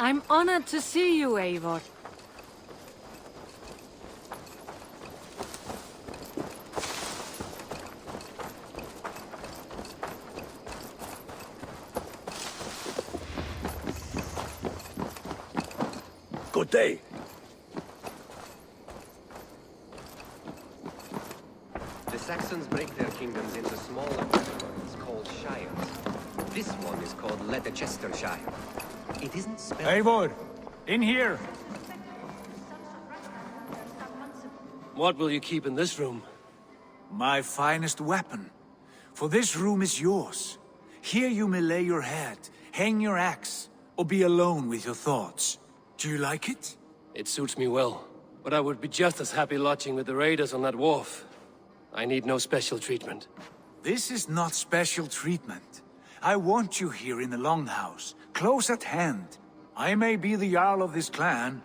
I'm honored to see you, Eivor. Good day. The Saxons break their kingdoms into smaller territories called shires. This one is called Leicestershire. It isn't spelled... Eivor! In here! What will you keep in this room? My finest weapon. For this room is yours. Here you may lay your head, hang your axe, or be alone with your thoughts. Do you like it? It suits me well, but I would be just as happy lodging with the raiders on that wharf. I need no special treatment. This is not special treatment. I want you here in the Longhouse, close at hand. I may be the Jarl of this clan,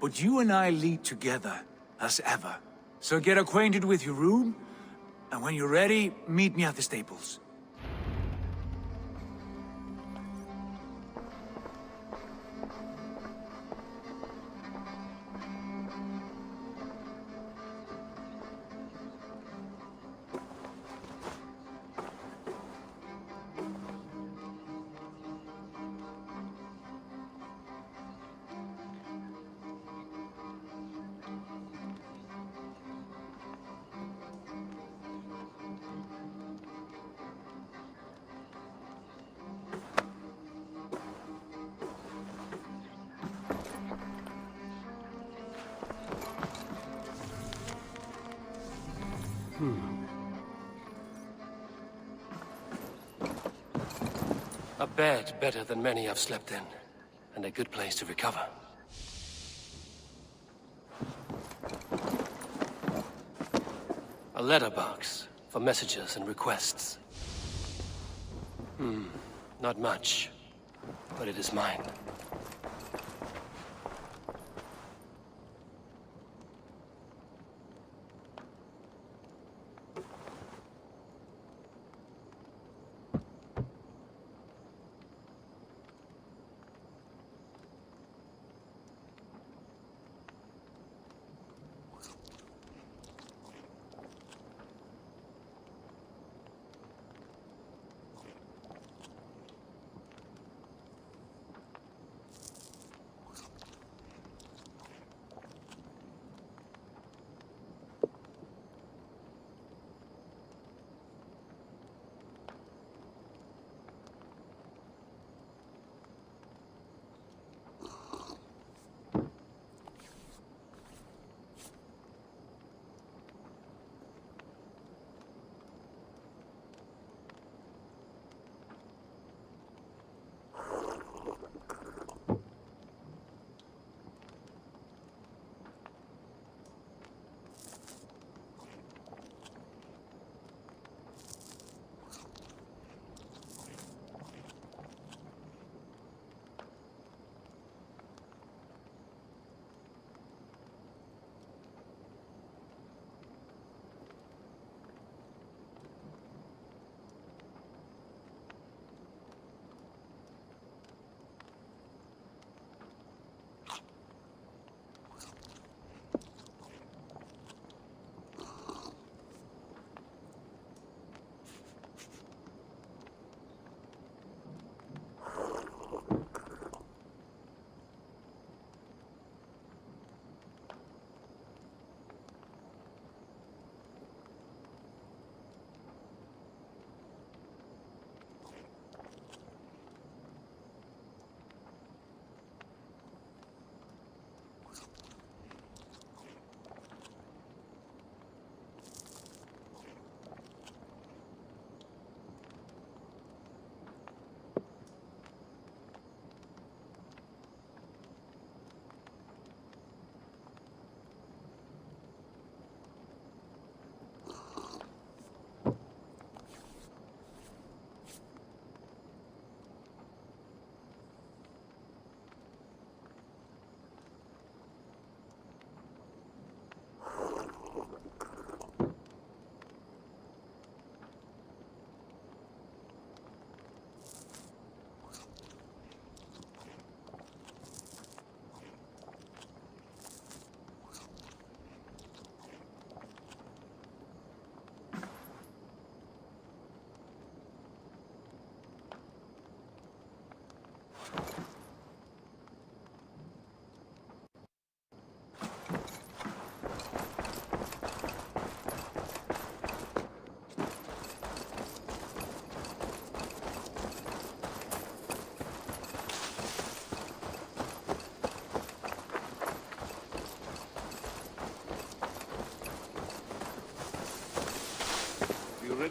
but you and I lead together, as ever. So get acquainted with your room, and when you're ready, meet me at the stables. A bed better than many I've slept in, and a good place to recover. A letterbox for messages and requests. Not much, but it is mine.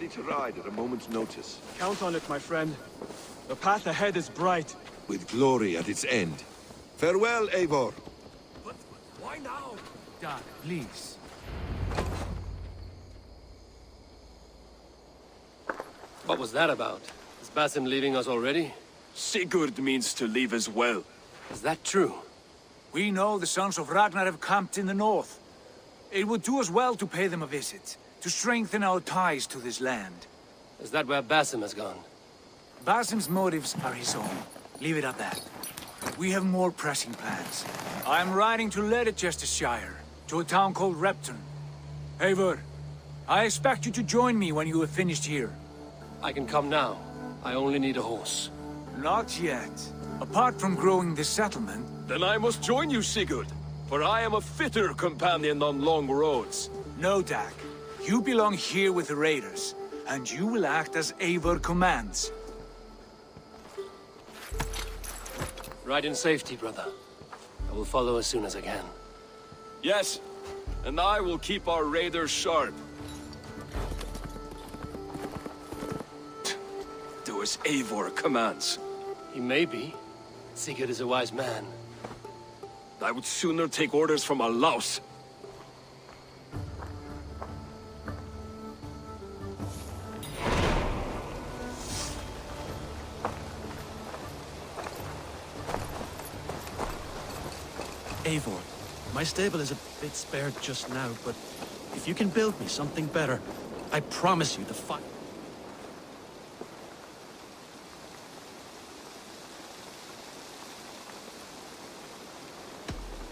ready to ride at a moment's notice. Count on it, my friend. The path ahead is bright. With glory at its end. Farewell, Eivor. But why now? Doc, please. What was that about? Is Basim leaving us already? Sigurd means to leave as well. Is that true? We know the sons of Ragnar have camped in the north. It would do us well to pay them a visit, to strengthen our ties to this land. Is that where Basim has gone? Basim's motives are his own. Leave it at that. We have more pressing plans. I'm riding to Leicestershire, to a town called Repton. Eivor, I expect you to join me when you have finished here. I can come now. I only need a horse. Not yet. Apart from growing this settlement... Then I must join you, Sigurd. For I am a fitter companion on long roads. No, Dak. You belong here with the raiders, and you will act as Eivor commands. Ride in safety, brother. I will follow as soon as I can. Yes, and I will keep our raiders sharp. Do as Eivor commands. He may be. Sigurd is a wise man. I would sooner take orders from a louse. Eivor, my stable is a bit spared just now, but if you can build me something better, I promise you the fight.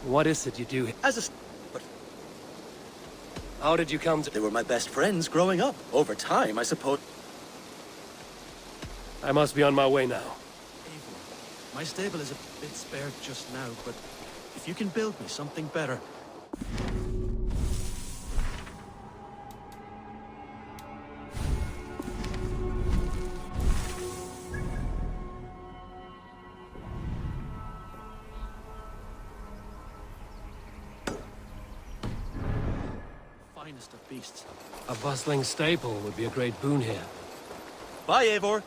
What is it you do? But how did you come to... They were my best friends growing up. Over time, I suppose... I must be on my way now. Eivor, my stable is a bit spared just now, but if you can build me something better... Finest of beasts. A bustling stable would be a great boon here. Bye, Eivor.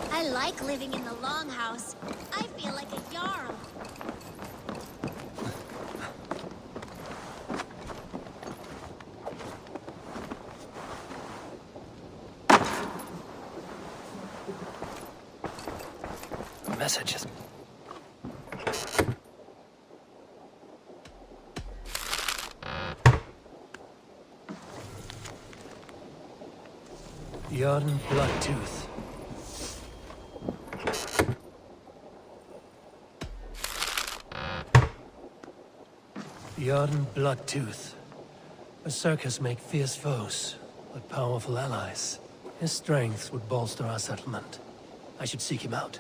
I like living in the longhouse. I feel like a jarl. Messages. Yarn Bloodtooth. Yarn Bloodtooth. Berserkers make fierce foes, but powerful allies. His strength would bolster our settlement. I should seek him out.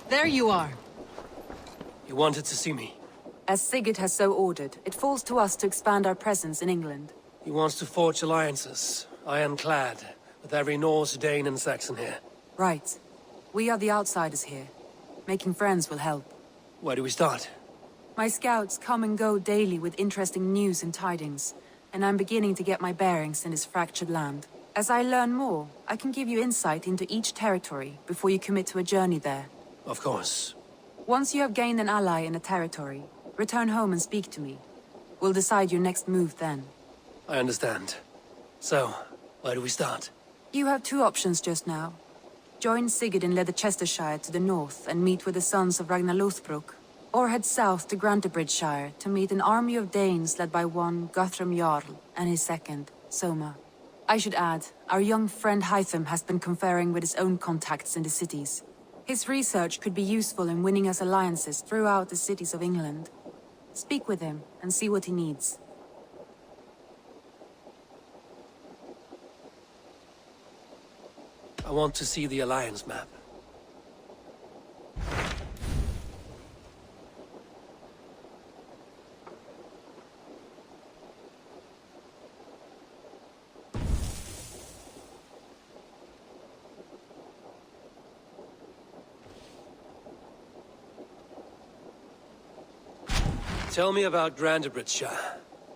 There you are. You wanted to see me? As Sigurd has so ordered, it falls to us to expand our presence in England. He wants to forge alliances, ironclad, with every Norse, Dane, and Saxon here. Right. We are the outsiders here. Making friends will help. Where do we start? My scouts come and go daily with interesting news and tidings, and I'm beginning to get my bearings in this fractured land. As I learn more, I can give you insight into each territory before you commit to a journey there. Of course. Once you have gained an ally in a territory, return home and speak to me. We'll decide your next move then. I understand. So, where do we start? You have two options just now. Join Sigurd in Leicestershire to the north and meet with the sons of Ragnar Lothbrok, or head south to Grantebridgeshire to meet an army of Danes led by one Guthrum Jarl and his second, Soma. I should add, our young friend Hytham has been conferring with his own contacts in the cities. His research could be useful in winning us alliances throughout the cities of England. Speak with him and see what he needs. I want to see the Alliance map. Tell me about Grantebridgeshire.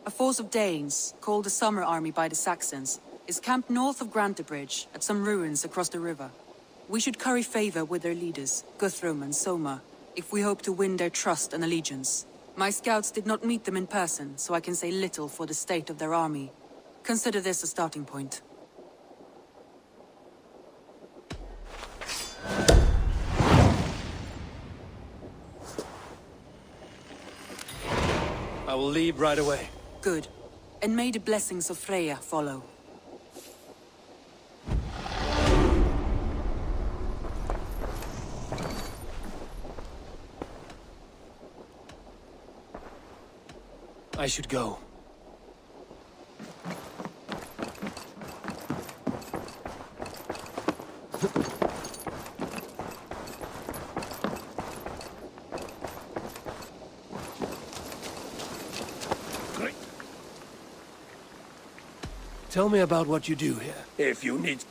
A force of Danes, called the Summer Army by the Saxons, is camped north of Grantebridge at some ruins across the river. We should curry favor with their leaders, Guthrum and Soma, if we hope to win their trust and allegiance. My scouts did not meet them in person, so I can say little for the state of their army. Consider this a starting point. I will leave right away. Good. And may the blessings of Freya follow. I should go. Tell me about what you do here. If you need...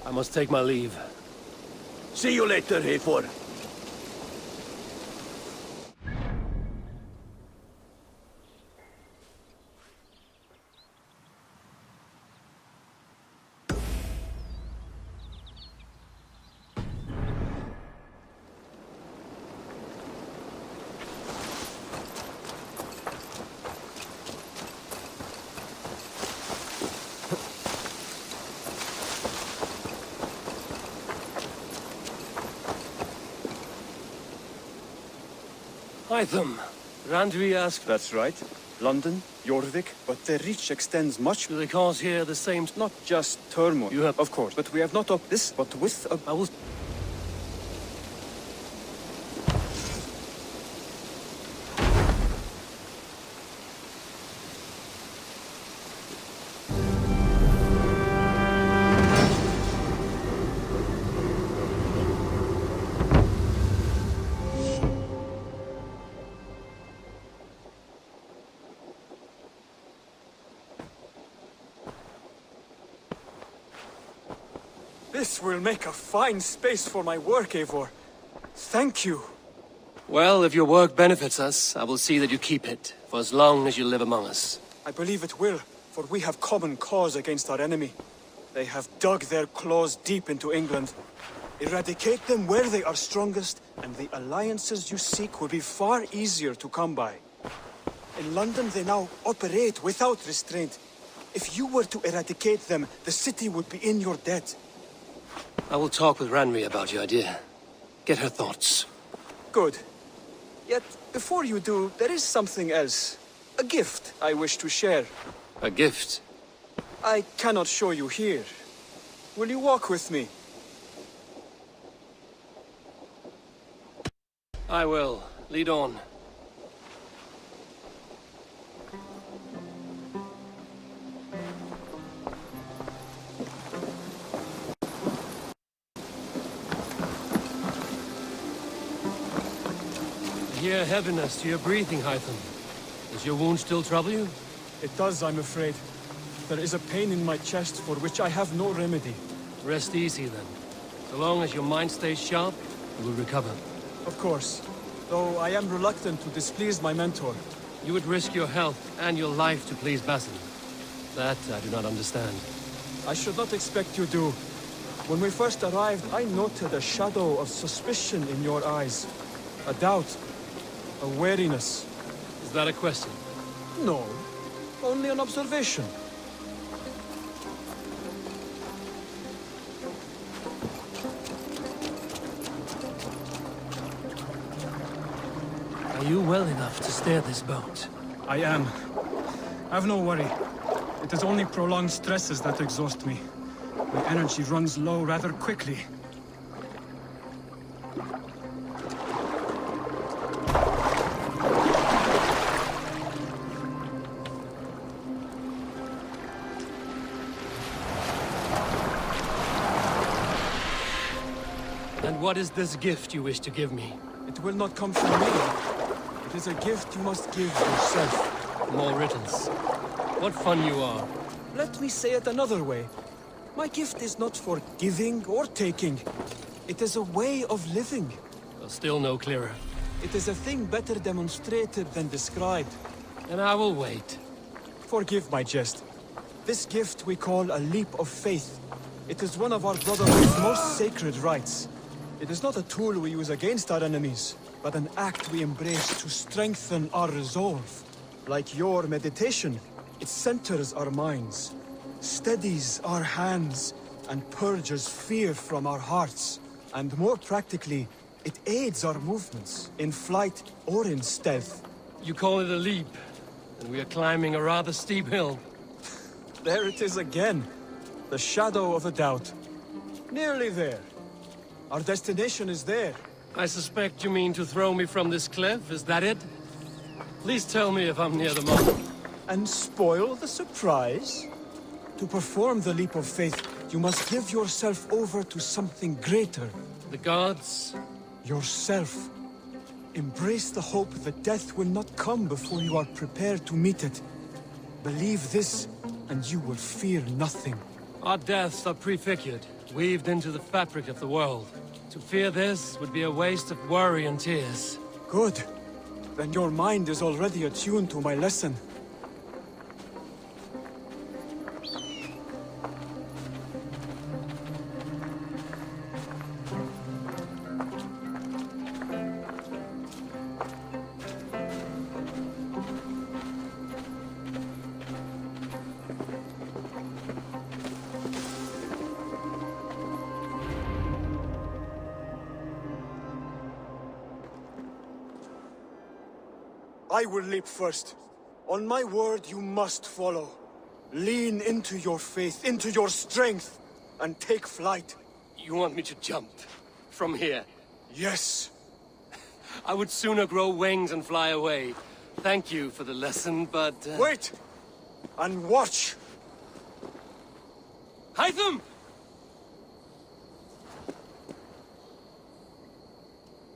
I must take my leave. See you later, Eivor. Hytham, Randvi asked... That's right. London, Jorvik, but their reach extends much... Do they cause here the same... Not just turmoil, You have... of course, but we have not up this, but with a... I will... This will make a fine space for my work, Eivor. Thank you. Well, if your work benefits us, I will see that you keep it, for as long as you live among us. I believe it will, for we have common cause against our enemy. They have dug their claws deep into England. Eradicate them where they are strongest, and the alliances you seek will be far easier to come by. In London, they now operate without restraint. If you were to eradicate them, the city would be in your debt. I will talk with Ranri about your idea. Get her thoughts. Good. Yet, before you do, there is something else. A gift I wish to share. A gift? I cannot show you here. Will you walk with me? I will. Lead on. I hear heaviness to your breathing, Hytham. Does your wound still trouble you? It does, I'm afraid. There is a pain in my chest for which I have no remedy. Rest easy, then. So long as your mind stays sharp, you will recover. Of course. Though I am reluctant to displease my mentor. You would risk your health and your life to please Basin. That I do not understand. I should not expect you to. When we first arrived, I noted a shadow of suspicion in your eyes. A doubt. A wariness. Is that a question? No. Only an observation. Are you well enough to steer this boat? I am. Have no worry. It is only prolonged stresses that exhaust me. My energy runs low rather quickly. And what is this gift you wish to give me? It will not come from me. It is a gift you must give yourself. More riddles. What fun you are. Let me say it another way. My gift is not for giving or taking. It is a way of living. Still no clearer. It is a thing better demonstrated than described. And I will wait. Forgive my jest. This gift we call a leap of faith. It is one of our Brotherhood's most sacred rites. It is not a tool we use against our enemies, but an act we embrace to strengthen our resolve. Like your meditation, it centers our minds, steadies our hands, and purges fear from our hearts. And more practically, it aids our movements, in flight or in stealth. You call it a leap, and we are climbing a rather steep hill. There it is again. The shadow of a doubt. Nearly there. Our destination is there. I suspect you mean to throw me from this cliff, is that it? Please tell me if I'm near the mark. And spoil the surprise? To perform the leap of faith, you must give yourself over to something greater. The gods? Yourself. Embrace the hope that death will not come before you are prepared to meet it. Believe this, and you will fear nothing. Our deaths are prefigured, weaved into the fabric of the world. To fear this would be a waste of worry and tears. Good. Then your mind is already attuned to my lesson. I will leap first. On my word, you must follow. Lean into your faith, into your strength, and take flight. You want me to jump? From here? Yes. I would sooner grow wings and fly away. Thank you for the lesson, but... Wait! And watch! Hytham!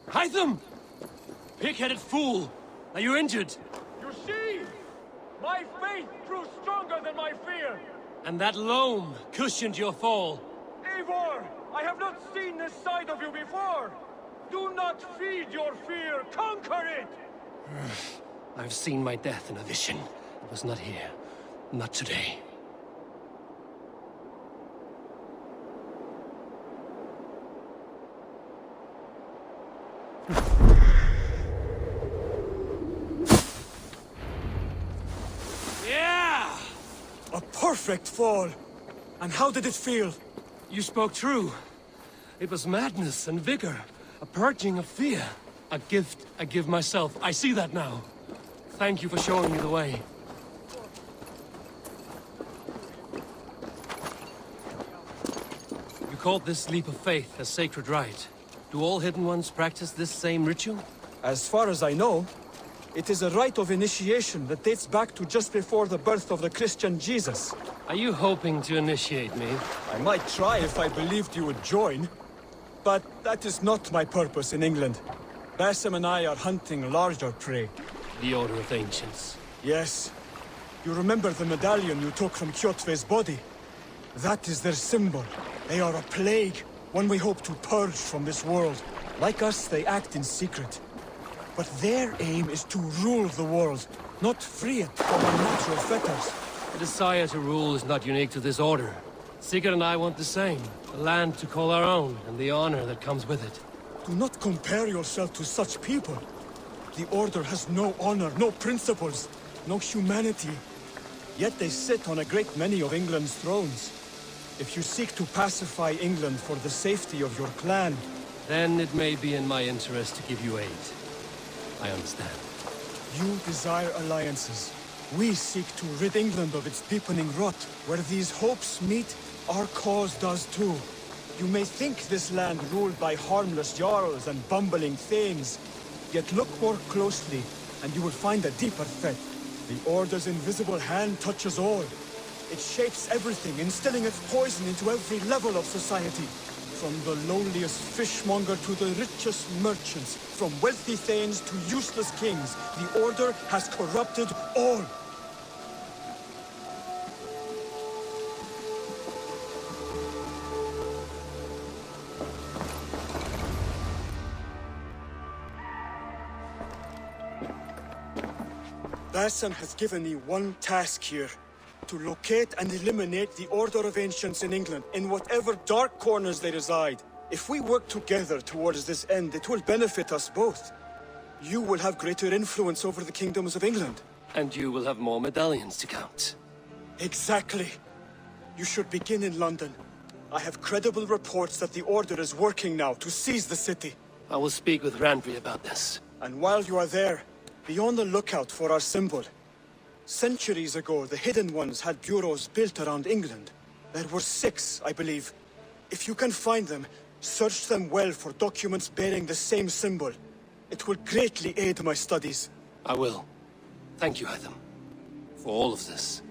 Hytham! Pig-headed fool! Are you injured? You see? My faith grew stronger than my fear! And that loam cushioned your fall. Eivor! I have not seen this side of you before! Do not feed your fear! Conquer it! I've seen my death in a vision. It was not here. Not today. Yeah! A perfect fall! And how did it feel? You spoke true. It was madness and vigor. A purging of fear. A gift I give myself. I see that now. Thank you for showing me the way. You called this leap of faith a sacred rite. Do all Hidden Ones practice this same ritual? As far as I know, it is a rite of initiation that dates back to just before the birth of the Christian Jesus. Are you hoping to initiate me? I might try if I believed you would join. But that is not my purpose in England. Basim and I are hunting larger prey. The Order of Ancients. Yes. You remember the medallion you took from Kjotve's body? That is their symbol. They are a plague, one we hope to purge from this world. Like us, they act in secret. But their aim is to rule the world, not free it from unnatural fetters. The desire to rule is not unique to this order. Sigurd and I want the same. A land to call our own, and the honor that comes with it. Do not compare yourself to such people. The Order has no honor, no principles, no humanity. Yet they sit on a great many of England's thrones. If you seek to pacify England for the safety of your clan... Then it may be in my interest to give you aid. I understand. You desire alliances. We seek to rid England of its deepening rot. Where these hopes meet, our cause does too. You may think this land ruled by harmless jarls and bumbling thanes. Yet look more closely, and you will find a deeper threat. The Order's invisible hand touches all. It shapes everything, instilling its poison into every level of society. From the lowliest fishmonger to the richest merchants, from wealthy thanes to useless kings, the Order has corrupted all. Basim has given me one task here. To locate and eliminate the Order of Ancients in England, in whatever dark corners they reside. If we work together towards this end, it will benefit us both. You will have greater influence over the kingdoms of England. And you will have more medallions to count. Exactly. You should begin in London. I have credible reports that the Order is working now to seize the city. I will speak with Randvi about this. And while you are there, be on the lookout for our symbol. Centuries ago, the Hidden Ones had bureaus built around England. There were 6, I believe. If you can find them, search them well for documents bearing the same symbol. It will greatly aid my studies. I will. Thank you, Hytham, for all of this.